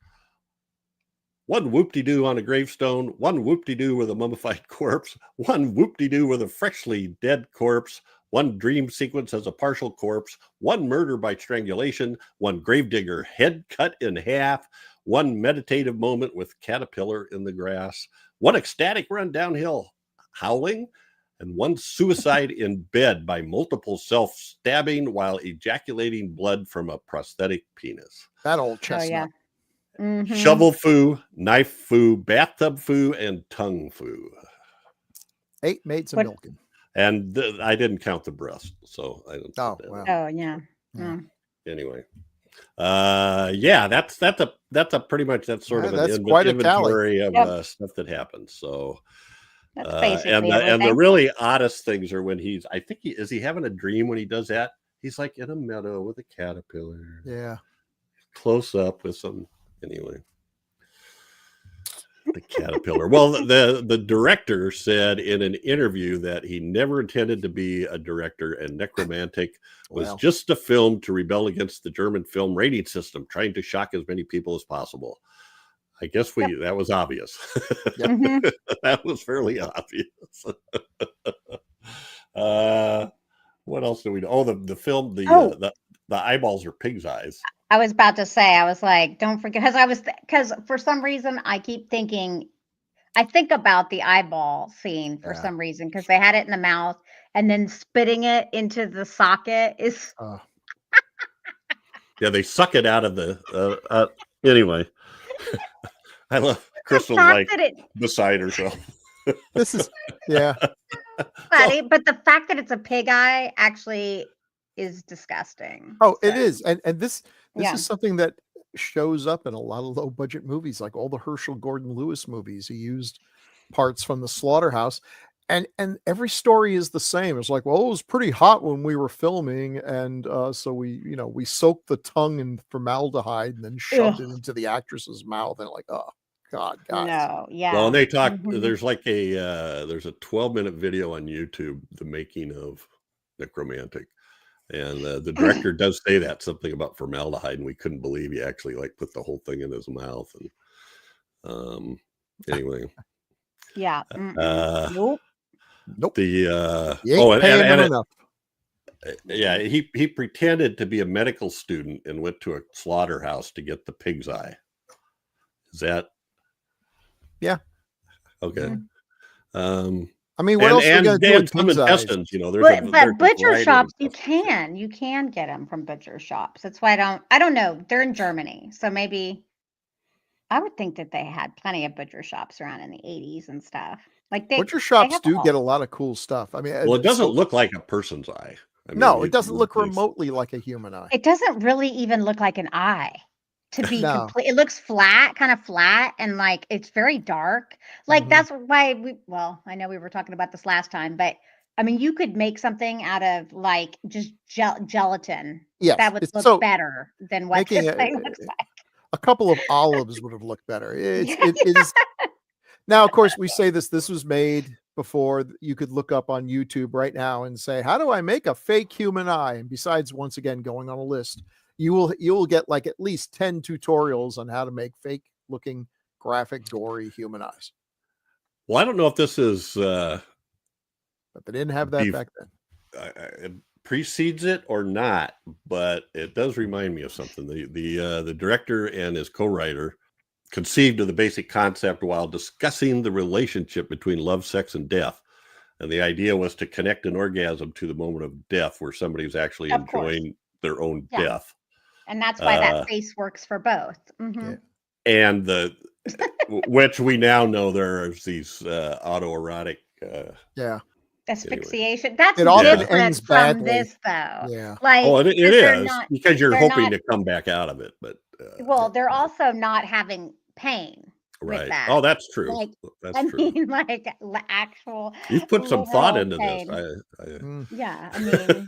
1 whoop-de-doo on a gravestone, 1 whoop-de-doo with a mummified corpse, 1 whoop-de-doo with a freshly dead corpse, 1 dream sequence as a partial corpse, 1 murder by strangulation, 1 gravedigger head cut in half, 1 meditative moment with caterpillar in the grass, 1 ecstatic run downhill howling, and 1 suicide in bed by multiple self-stabbing while ejaculating blood from a prosthetic penis. That old chestnut. Shovel foo, knife foo, bathtub foo, and tongue foo. 8 made some milking. And I didn't count the breast, so I don't. Oh yeah. Anyway, that's a pretty much that's sort of an inventory of stuff that happens. So that's basically and the really oddest things are when is he having a dream when he does that? He's like in a meadow with a caterpillar. Yeah. close up with some anyway. The caterpillar. Well, the director said in an interview that he never intended to be a director, and NEKRomantik was just a film to rebel against the German film rating system, trying to shock as many people as possible. I guess that was obvious. That was fairly obvious. What else do we know? Oh, the film, the eyeballs are pig's eyes. I was about to say, I was like, don't forget, because for some reason I keep thinking, I think about the eyeball scene for some reason, because they had it in the mouth and then spitting it into the socket is. Yeah, they suck it out of the. Anyway, I love Crystal like beside herself. This is funny, but the fact that it's a pig eye actually is disgusting. Oh, so. It is, and this is something that shows up in a lot of low budget movies, like all the Herschel Gordon Lewis movies. He used parts from the slaughterhouse, and every story is the same. It's like, well, it was pretty hot when we were filming, and so we soaked the tongue in formaldehyde and then shoved it into the actress's mouth, and like, oh God, guys. No, yeah. Well, and they talk. There's like there's a 12-minute video on YouTube, the making of NEKRomantik. And the director does say that, something about formaldehyde, and we couldn't believe he actually like put the whole thing in his mouth. And anyway, nope. He pretended to be a medical student and went to a slaughterhouse to get the pig's eye. Is that? Yeah. Okay. I mean, what else we got to do with some intestines? You know, but butcher shops, you can get them from butcher shops. That's why I don't know. They're in Germany, so maybe I would think that they had plenty of butcher shops around in the 80s and stuff. Like butcher shops do get a lot of cool stuff. I mean, well, it doesn't look like a person's eye. I mean, no, it doesn't look remotely like a human eye. It doesn't really even look like an eye. To be complete, it looks kind of flat, and like it's very dark. Like that's why I know we were talking about this last time, but I mean, you could make something out of like just gelatin. Yes, that would look better than what this thing looks like. A couple of olives would have looked better. It is. Now, of course, we say this was made before. You could look up on YouTube right now and say, how do I make a fake human eye? And besides, once again, going on a list, you will get like at least 10 tutorials on how to make fake looking, graphic, gory human eyes. Well, I don't know if this is but they didn't have that back then. It precedes it or not, but it does remind me of something. The director and his co-writer conceived of the basic concept while discussing the relationship between love, sex, and death. And the idea was to connect an orgasm to the moment of death, where somebody was actually enjoying their own death. And that's why that face works for both. And which we now know there's these autoerotic asphyxiation. That's different from this, though. Yeah. Like, it is because you're hoping to come back out of it, but they're also not having pain. Right. With that. Oh, that's true. Like, that's I true. mean, like actual. You've put some thought into pain. this. Yeah, I mean,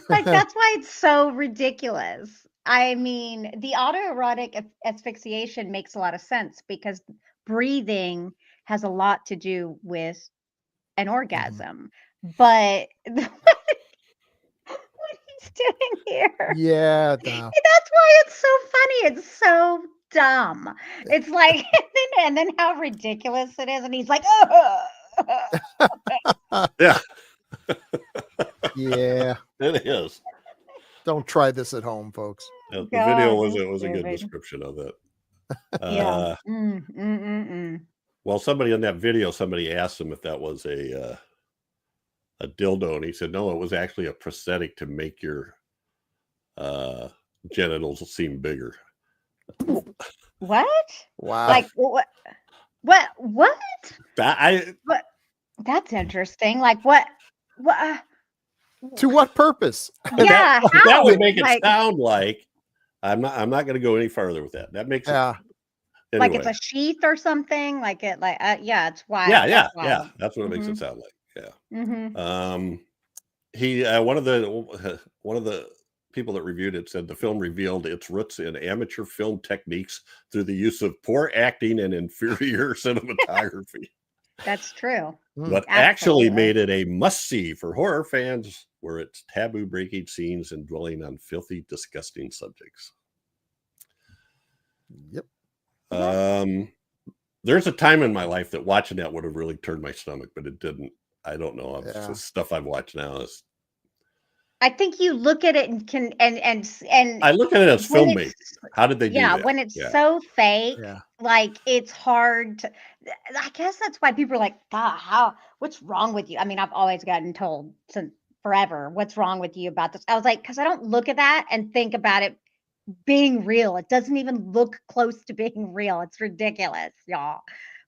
like that's why it's so ridiculous. I mean, the autoerotic asphyxiation makes a lot of sense because breathing has a lot to do with an orgasm. But what he's doing here, that's why it's so funny. It's so dumb. It's like, and then how ridiculous it is, and he's like, yeah. Yeah, it is. Don't try this at home, folks. The video was a good description of it. Well, somebody in that video, somebody asked him if that was a dildo, and he said no, it was actually a prosthetic to make your genitals seem bigger. What? Wow. Like what? That's interesting. Like what? To what purpose? Yeah, that would make it sound like I'm not going to go any further with that. That makes it anyway. Like it's a sheath or something. Like it, like it's wide. Yeah. That's what it makes it sound like. Yeah. He one of the people that reviewed it said the film revealed its roots in amateur film techniques through the use of poor acting and inferior cinematography. That's true. What actually Absolutely. made it a must-see for horror fans were its taboo-breaking scenes and dwelling on filthy, disgusting subjects. Yep. There's a time in my life that watching that would have really turned my stomach, but it didn't. I don't know. It's Yeah. the stuff I've watched now is. I think you look at it and can and I look at it as when filmmaking. it's How did they do that? when it's so fake, Yeah. like it's hard to. I guess that's why people are like, "God, what's wrong with you?" I mean, I've always gotten told since forever, "What's wrong with you about this?" I was like, because I don't look at that and think about it being real. It doesn't even look close to being real. It's ridiculous, y'all.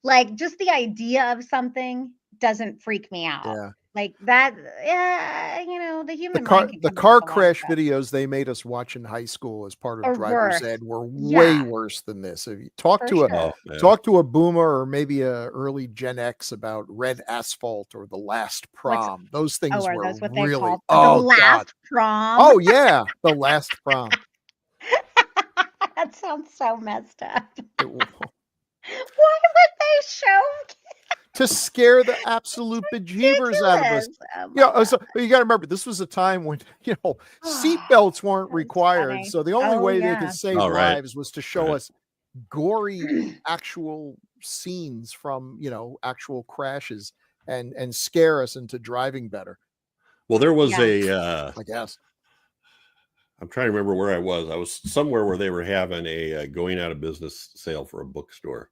Like just the idea of something doesn't freak me out. Yeah. Like that, yeah, the The human car mind can the come up car with a lot of crash stuff. videos they made us watch in high school as part of Or driver's worse. ed were way Yeah. worse than this. If you talk For to a sure. yeah. talk to a boomer or maybe a early Gen X about Red Asphalt or The Last Prom, those things Oh, are were those what they really call the oh God. last prom? Oh yeah, The Last Prom. That sounds so messed up. It wa- Why would they show to scare the absolute bejeebers out of us. ridiculous? Oh Yeah, my so you got to remember this was a time when seatbelts weren't That's required, funny. so the only Oh, way they yeah. could save Oh, right. lives was to show Right. us gory actual scenes from actual crashes and scare us into driving better. Well, there was Yeah. I guess. I'm trying to remember where I was. I was somewhere where they were having a going out of business sale for a bookstore,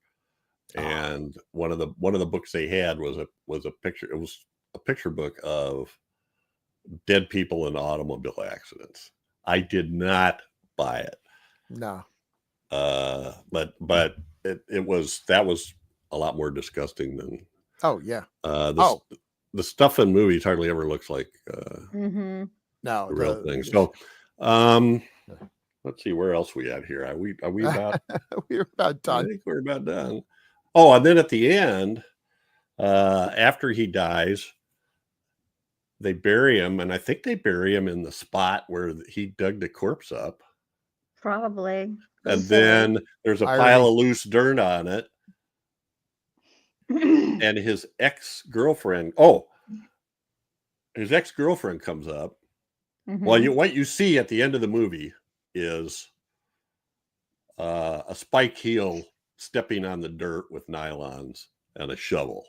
and one of the books they had was a picture. It was a picture book of dead people in automobile accidents. I did not buy it. No. But that was a lot more disgusting than Oh yeah. the stuff in movies hardly ever looks like Mm-hmm. No. the real thing. this- So let's see where else we at here. Are we about we're about I done. think we're about done. Oh, and then at the end, after he dies, they bury him, and I think they bury him in the spot where he dug the corpse up. Probably. And then there's a pile of loose dirt on it. And his ex-girlfriend comes up. Mhm. Well, what you see at the end of the movie is a spike heel stepping on the dirt with nylons and a shovel.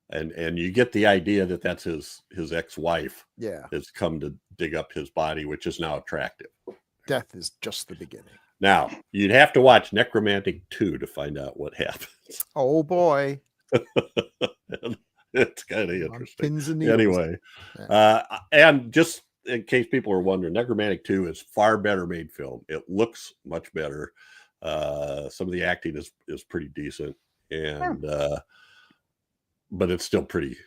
And you get the idea that that's his ex-wife Yeah. has come to dig up his body, which is now attractive. Death is just the beginning. Now, you'd have to watch NEKRomantik 2 to find out what happens. Oh boy. It's kind of On interesting. pins and needles. Anyway, and just in case people are wondering, NEKRomantik 2 is far better made film. It looks much better. Some of the acting is pretty decent, and but it's still pretty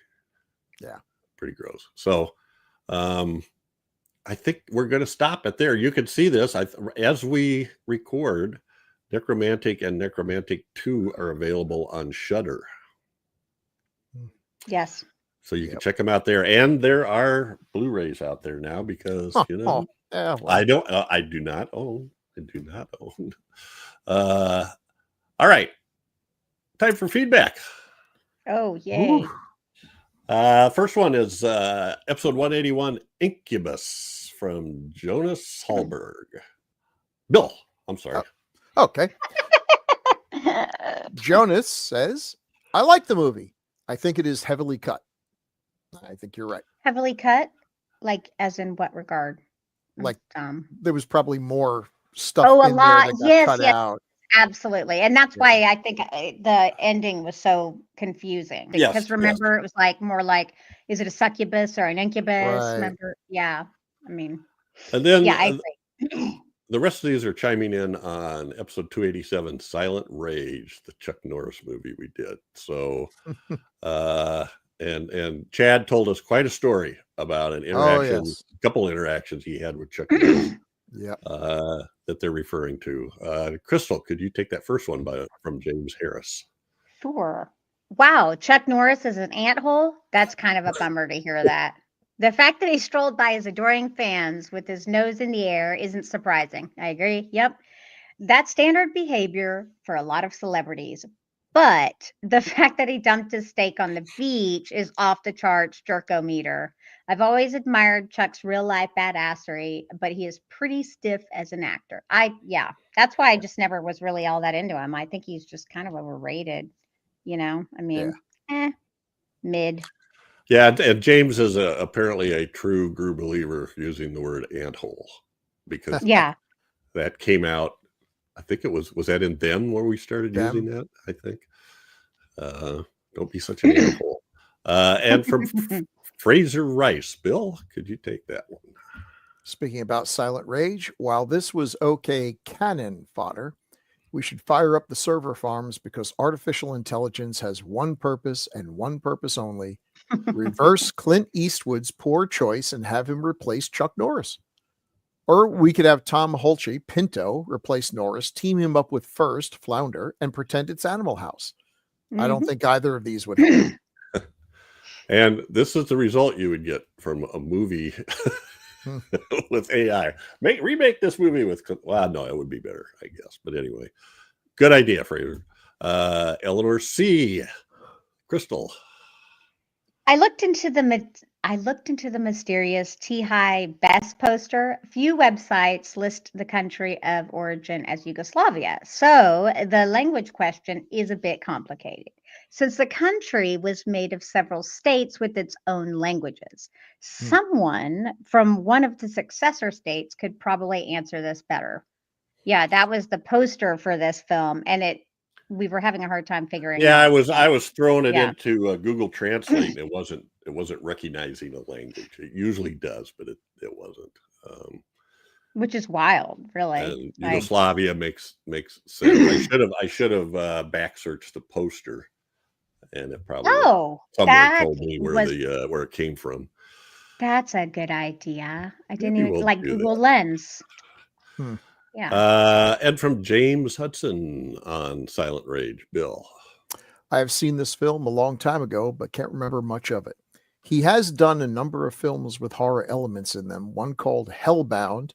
gross. So I think we're going to stop it there. You can see this as we record. NEKRomantik and NEKRomantik 2 are available on Shudder. Yes. So you can check them out there, and there are Blu-rays out there now because yeah, well, I do not own. All right, time for feedback. Oh, yay. First one is episode 181, Incubus, from Jonas Hallberg. Bill, I'm sorry. okay. Jonas says, I like the movie. I think it is heavily cut. I think you're right. Heavily cut? Like, as in what regard? Like, there was probably more stuff a in lot. there that got Yes, cut yes. out. Absolutely. And that's why I think the ending was so confusing. Yes, Because remember, it was like more like, is it a succubus or an incubus? Right. Remember? Yeah. I mean, And then I agree. the rest of these are chiming in on episode 287, Silent Rage, the Chuck Norris movie we did. So, and Chad told us quite a story about an interaction, couple interactions he had with Chuck Norris. That they're referring to. Crystal, could you take that first one from James Harris? Sure. Wow. Chuck Norris is an ant hole? That's kind of a bummer to hear that. The fact that he strolled by his adoring fans with his nose in the air isn't surprising. I agree. Yep. That's standard behavior for a lot of celebrities. But the fact that he dumped his steak on the beach is off the charts jerkometer. I've always admired Chuck's real life badassery, but he is pretty stiff as an actor. Yeah, that's why I just never was really all that into him. I think he's just kind of overrated. I mean, mid. Yeah, and James is apparently a true Grue believer, using the word anthole, because Yeah. that came out. I think it was that in Them where we started using that, I think. Don't be such an asshole. And from Fraser Rice. Bill, could you take that one? Speaking about Silent Rage, while this was okay cannon fodder, we should fire up the server farms because artificial intelligence has one purpose and one purpose only. Reverse Clint Eastwood's poor choice and have him replace Chuck Norris. Or we could have Tom Holtze, Pinto, replace Norris, team him up with First, Flounder, and pretend it's Animal House. I don't think either of these would help. And this is the result you would get from a movie with AI. Remake this movie with, well, no, it would be better, I guess. But anyway, good idea, Fraser. Eleanor C. Crystal. I looked into the mysterious T-High Best poster. Few websites list the country of origin as Yugoslavia, so the language question is a bit complicated. Since the country was made of several states with its own languages, someone from one of the successor states could probably answer this better. Yeah, that was the poster for this film, and we were having a hard time figuring out. I was throwing it into Google Translate. It wasn't recognizing a language. It usually does, but it wasn't. Which is wild, really. Yugoslavia makes sense. I should have back searched the poster, and it probably somewhere told me where it came from. That's a good idea. I didn't even like Google Lens. Yeah. And from James Hudson on Silent Rage, Bill. I have seen this film a long time ago, but can't remember much of it. He has done a number of films with horror elements in them, one called Hellbound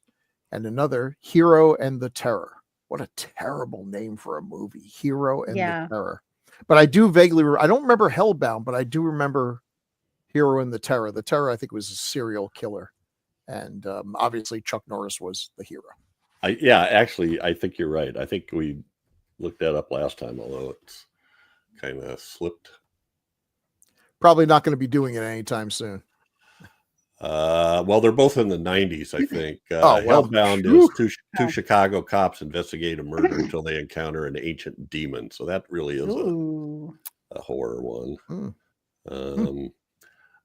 and another Hero and the Terror. What a terrible name for a movie, Hero and the Terror. But I do I don't remember Hellbound, but I do remember Hero and the Terror. The Terror, I think, was a serial killer. And obviously Chuck Norris was the hero. Actually, I think you're right. I think we looked that up last time, although it's kind of slipped. Probably not going to be doing it anytime soon. Well, they're both in the 90s, I think. Hellbound is two Chicago cops investigate a murder until they encounter an ancient demon. So that really is a horror one.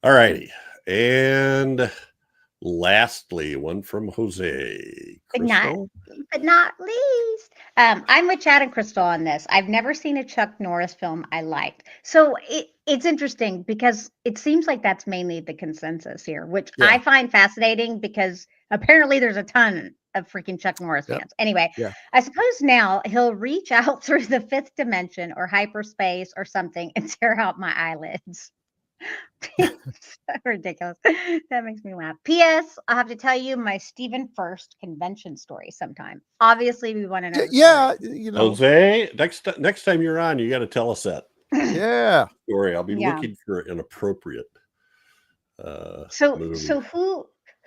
All righty. And lastly, one from Jose. But not least. I'm with Chad and Crystal on this. I've never seen a Chuck Norris film I liked. So it's interesting because it seems like that's mainly the consensus here, which I find fascinating because apparently there's a ton of freaking Chuck Norris fans. Anyway, I suppose now he'll reach out through the fifth dimension or hyperspace or something and tear out my eyelids. So ridiculous. That makes me laugh. P.S. I'll have to tell you my Stephen First convention story sometime. Obviously, we want to know. Jose, next time you're on, you got to tell us that. Story. I'll be looking for an appropriate. So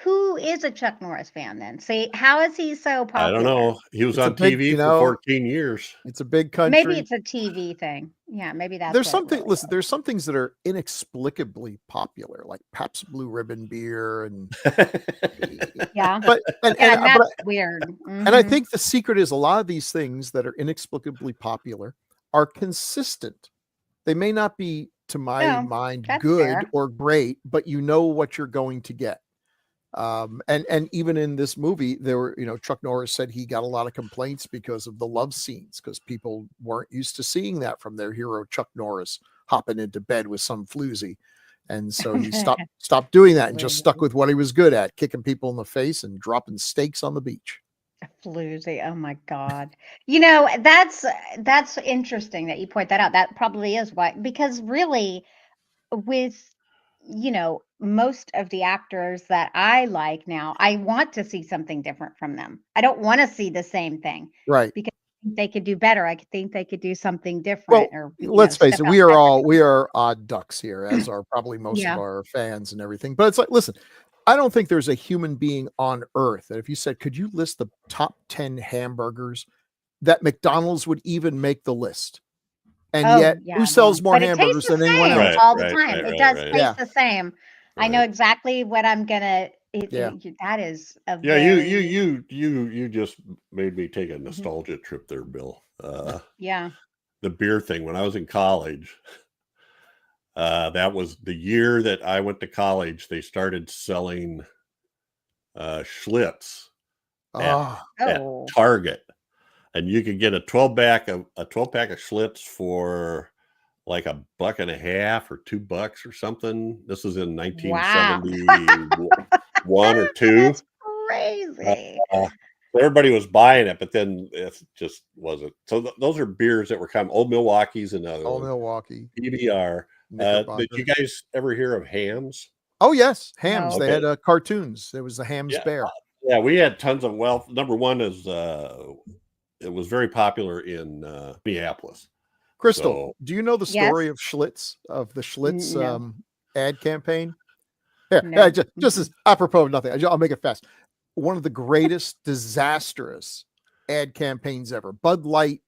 who is a Chuck Norris fan then? See, how is he so popular? I don't know. He was on TV for 14 years. It's a big country. Maybe it's a TV thing. Yeah, maybe that's. There's something. Listen, there's some things that are inexplicably popular, like Pabst Blue Ribbon beer, and but that's weird. And I think the secret is a lot of these things that are inexplicably popular are consistent. They may not be, to my mind, good or great, but you know what you're going to get. And even in this movie, there were, Chuck Norris said he got a lot of complaints because of the love scenes, because people weren't used to seeing that from their hero, Chuck Norris, hopping into bed with some floozy. And so he stopped doing that and just stuck with what he was good at, kicking people in the face and dropping steaks on the beach. Floozy. Oh my God. That's interesting that you point that out. That probably is why, because really with most of the actors that I like now, I want to see something different from them. I don't want to see the same thing. Right. Because I think they could do better. I think they could do something Well, different, or let's face step it, we outside are odd ducks here, as are probably most Yeah. of our fans and everything. But it's like, listen, I don't think there's a human being on earth that if you said, could you list the top 10 hamburgers, that McDonald's would even make the list. And yet, who sells more hamburgers than anyone else? Right, all the right, time. right, It right, does right. taste Yeah. the same. I know Right. exactly what I'm gonna. Yeah. That is a Yeah, very you just made me take a nostalgia trip there, Bill. yeah. The beer thing when I was in college. That was the year that I went to college. They started selling Schlitz at Oh, Target, and you could get a 12-pack of Schlitz for like $1.50 or $2 or something. This is in 1971 or 2. that's crazy. Everybody was buying it, but then it just wasn't. So those are beers that were coming. Old Milwaukee's another Old one. Milwaukee. PBR. Did you guys ever hear of Hams? Oh, yes. Hams. No. They had cartoons. There was the Hams bear. Yeah, we had tons of. Well, number one is it was very popular in Minneapolis. Crystal, do you know the Yes. story of Schlitz, of the Schlitz No. ad campaign? Here, No. just as apropos of nothing, I'll make it fast. One of the greatest disastrous ad campaigns ever. Bud Light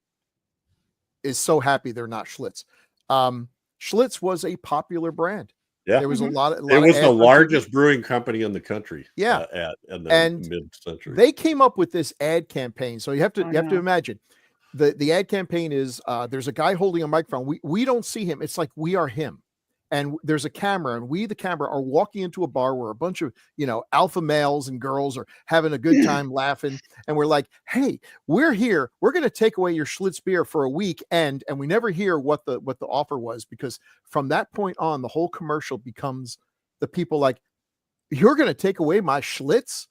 is so happy they're not Schlitz. Schlitz was a popular brand. Yeah, there was a lot of. It was the ads on largest TV. brewing company in the country. Yeah, in the And mid-century. They came up with this ad campaign. So you have to Oh, you have to no. imagine the ad campaign is there's a guy holding a microphone. We don't see him. It's like we are him. And there's a camera, and we, the camera, are walking into a bar where a bunch of, alpha males and girls are having a good time laughing. And we're like, hey, we're here. We're going to take away your Schlitz beer for a week. And we never hear what the offer was, because from that point on, the whole commercial becomes the people like, you're going to take away my Schlitz?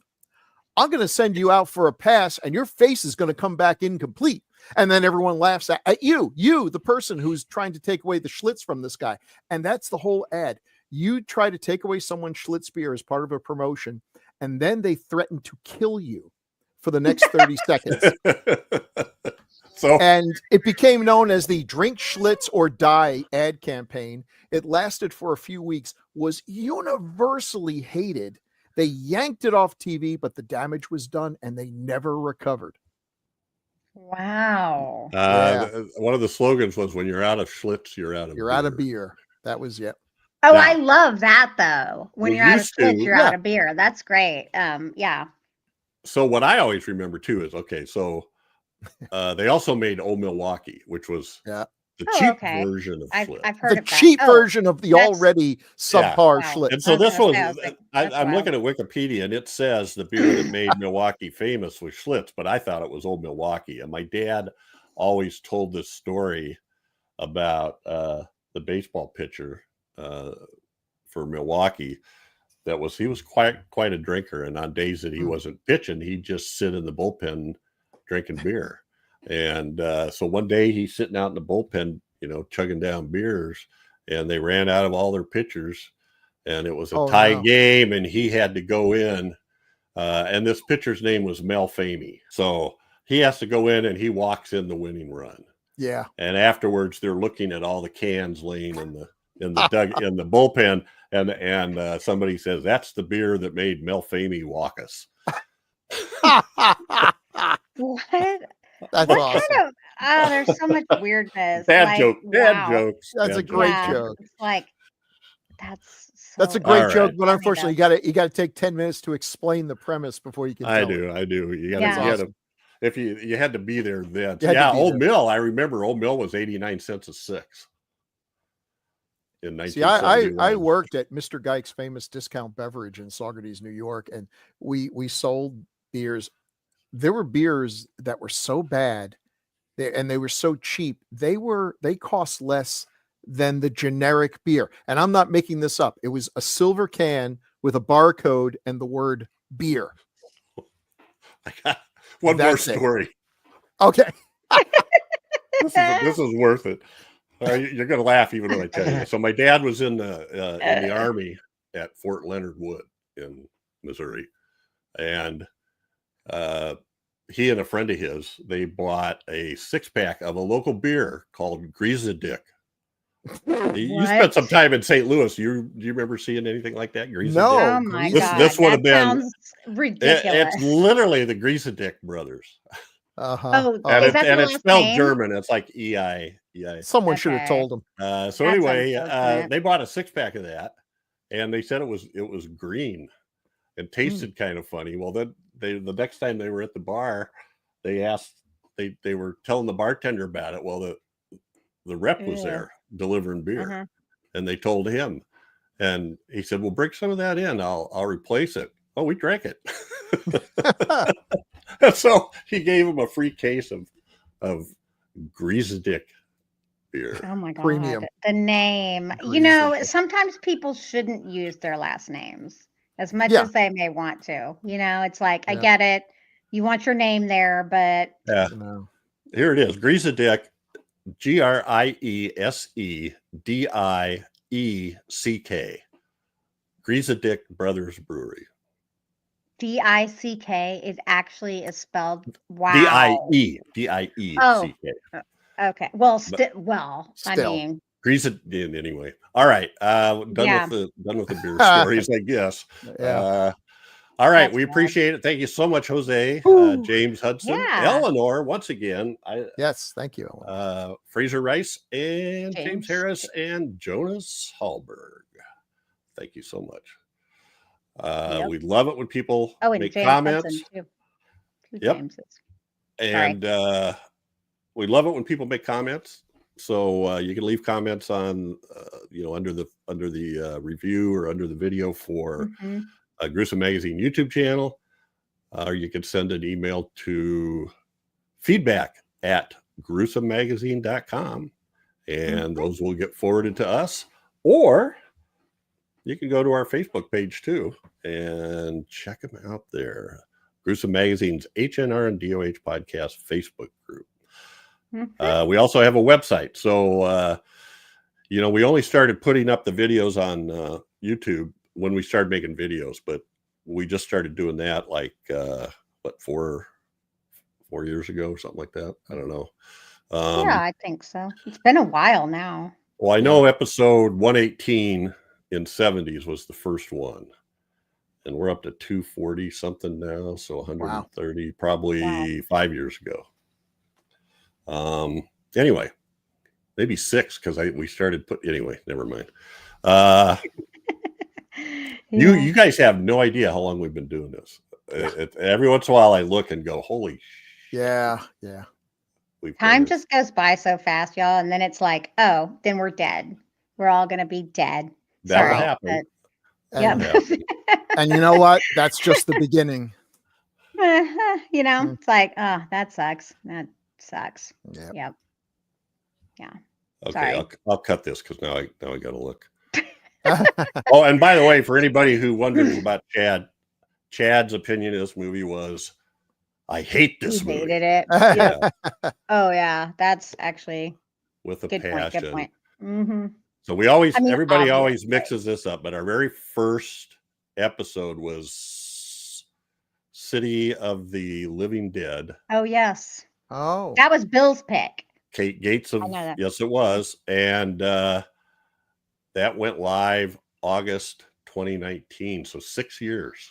I'm going to send you out for a pass, and your face is going to come back incomplete. And then everyone laughs at you, the person who's trying to take away the Schlitz from this guy. And that's the whole ad. You try to take away someone's Schlitz beer as part of a promotion, and then they threaten to kill you for the next 30 seconds. And it became known as the Drink Schlitz or Die ad campaign. It lasted for a few weeks, was universally hated. They yanked it off TV, but the damage was done, and they never recovered. Wow. One of the slogans was, when you're out of Schlitz, you're out of beer. That was Oh, Now- I love that though. When We you're out of used to- Schlitz, you're yeah. out of beer. That's great. Yeah. So what I always remember too is, okay, so they also made Old Milwaukee, which was the Oh, cheap okay. version of Schlitz. I've heard The of that. cheap Oh, version of the that's- already subpar Wow. Schlitz. And so I was this gonna was, say, I was like, that's I'm wild. looking at Wikipedia, and it says the beer that made Milwaukee famous was Schlitz, but I thought it was Old Milwaukee. And my dad always told this story about the baseball pitcher for Milwaukee. He was quite a drinker, and on days that he wasn't pitching, he'd just sit in the bullpen drinking beer. And so one day he's sitting out in the bullpen, chugging down beers, and they ran out of all their pitchers, and it was a tie game, and he had to go in. And this pitcher's name was Mel Famey. So he has to go in, and he walks in the winning run. Yeah. And afterwards, they're looking at all the cans laying in the in the bullpen, and somebody says, "That's the beer that made Mel Famey walk us." What? That's What awesome. kind of? Oh, there's so much weirdness. Bad like, bad wow. jokes. That's bad a great jokes. joke. It's like that's That's a so great All joke, right. but unfortunately, you got to take 10 minutes to explain the premise before you can. I tell do. You gotta, Yeah. you gotta, if you had to be there then. You had to Yeah, be Old there. Mill. I remember Old Mill was 89 cents a six in See, I 1971. worked at Mr. Geick's famous discount beverage in Saugerties, New York, and we sold beers. There were beers that were so bad, and they were so cheap. They cost less than the generic beer, and I'm not making this up. It was a silver can with a barcode and the word beer. One more That's it. story. Okay. This is worth it. You're going to laugh even when I tell you. So my dad was in the Army at Fort Leonard Wood in Missouri, and he and a friend of his, they bought a 6-pack of a local beer called Grisly. You spent some time in St. Louis. Do you remember seeing anything like that? Grisly? No. Oh my This- God. this would have that been- sounds ridiculous. It's literally the Grisly brothers. Uh-huh. Oh, And, is it, that and the it's last spelled name? German. It's like EI. Someone should have Okay. told him. So That's anyway, unfortunate. they bought a 6-pack of that, and they said it was green and tasted kind of funny. Well, then the next time they were at the bar, they were telling the bartender about it. Well, the rep was Ew. there delivering beer, Uh-huh. and they told him, and he said, "Well, bring some of that in. I'll replace it." Oh, we drank it. So he gave him a free case of Grisly beer. Oh my God. Premium. The name. Greasy. You know, sometimes people shouldn't use their last names as much Yeah. as they may want to. You know, it's like, I Yeah. get it. You want your name there, but Yeah. No. Here it is. Grisly, GRIESEDIECK. Grisly Brothers Brewery. DICK is actually spelled wow. DIECK. Oh. Okay. Well, I Still. mean, Grisly anyway. All right. Done Yeah. with the beer stories, I guess. Yeah. All right. That's We bad. appreciate it. Thank you so much, Jose, Whew. James Hudson, Yeah. Eleanor, once again, Yes. Thank you. Fraser Rice, and James James. Harris, and Jonas Hallberg. Thank you so much. Yep. We love it when people oh, and make James comments, Hudson, too. Two Yep. Jameses. and we love it when people make comments. So you can leave comments on, under the review or under the video for Mhm. Gruesome Magazine YouTube channel, or you can send an email to feedback@gruesomemagazine.com, and those will get forwarded to us. Or you can go to our Facebook page too and check them out there. Gruesome Magazine's HNR and DOH podcast Facebook group. Mhm. We also have a website. So, we only started putting up the videos on YouTube when we started making videos, but we just started doing that like, 4 years ago or something like that. I don't know. Yeah, I think so. It's been a while now. Well, I know episode 118 in 70s was the first one, and we're up to 240 something now. So 130, probably 5 years ago. Anyway, maybe 6 because we started anyway, never mind. You guys have no idea how long we've been doing this. Every once in a while I look and go, holy Yeah. we've Time done this. just goes by so fast, y'all. And then it's like, oh, then we're dead. We're all going to be dead. That'll Sorry, happen. but- And, Yep. and you know what? That's just the beginning. It's like, oh, that sucks. That sucks. Yeah. Yep. Okay, Sorry. I'll cut this because now I got to look. Oh, and by the way, for anybody who wonders about Chad's opinion of this movie was, I hate He this movie hated it. Yep. Oh, yeah. That's actually with a good point. passion. Good point. Mm-hmm. So everybody always obviously. mixes this up, but our very first episode was City of the Living Dead. Oh, yes. Oh. That was Bill's pick. Kate Gates of I know that. yes, it was, and that went live August 2019, so 6 years.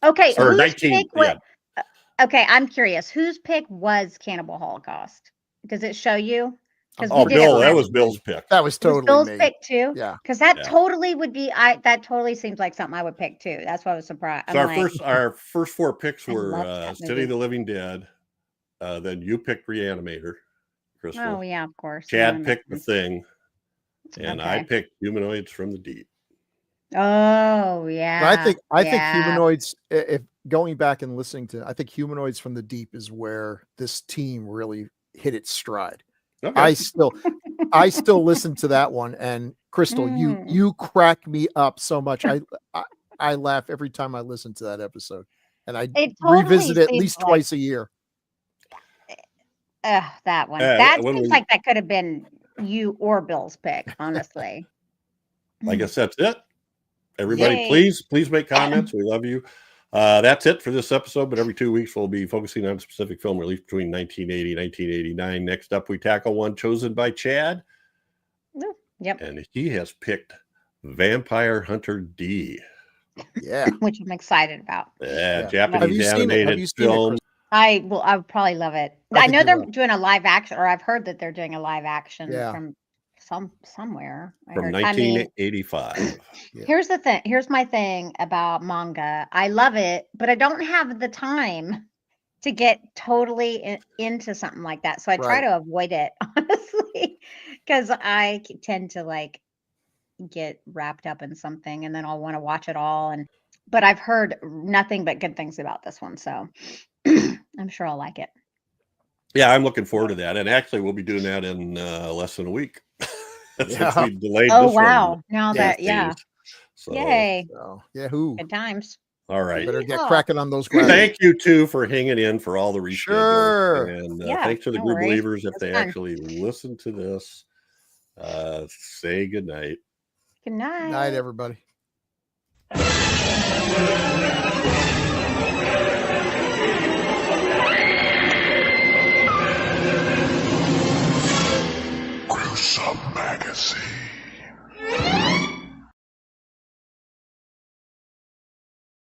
Okay. Or Whose 19, pick was, yeah. Okay, I'm curious. Whose pick was Cannibal Holocaust? Does it show you? 'Cause Oh, we did it Bill, that last was week. Bill's pick. That was It was totally Bill's me. pick too. Yeah. Because that Yeah. totally would be. That totally seems like something I would pick too. That's why I was surprised. So I'm our first 4 picks I were loved that City movie. of the Living Dead. Then you picked Reanimator, Crystal. Oh yeah, of course. Chad picked The Thing, and I Okay. picked Humanoids from the Deep. Oh yeah. But I think yeah. Humanoids, if going back and listening to, I think Humanoids from the Deep is where this team really hit its stride. Okay. I still listen to that one, and Crystal, you crack me up so much. I laugh every time I listen to that episode, and I It totally revisit it at seems least like- twice a year. That one. Yeah, That when seems we- like that could have been you or Bill's pick, honestly. I guess that's it. Everybody, Yay. please make comments. We love you. That's it for this episode, but every 2 weeks we'll be focusing on a specific film released between 1980 and 1989. Next up, we tackle one chosen by Chad. Yep. And he has picked Vampire Hunter D. Yeah. Which I'm excited about. Yeah, Have Japanese you seen it? Have animated you seen it, film. Chris? I would probably love it. I I think know you they're will. doing a live action, or I've heard that they're doing a live action Yeah. from somewhere. I From heard. 1985. Yeah. Here's the thing. Here's my thing about manga. I love it, but I don't have the time to get totally into something like that. So I try Right. to avoid it, honestly, because I tend to like get wrapped up in something and then I'll want to watch it all. But I've heard nothing but good things about this one, so I'm sure I'll like it. Yeah, I'm looking forward to that. And actually, we'll be doing that in less than a week. Since Yeah. we delayed Oh this one wow! Now 8 that days. So, yay, So, yahoo! good times. all right. Better get Yeah. cracking on those graphics. Thank you, too, for hanging in for all the reschedules. Sure. And Yeah, thanks to the no Grue worries. believers if That's they fun. actually listen to this. Say goodnight. Good night. Night, everybody. Gruesome Magazine.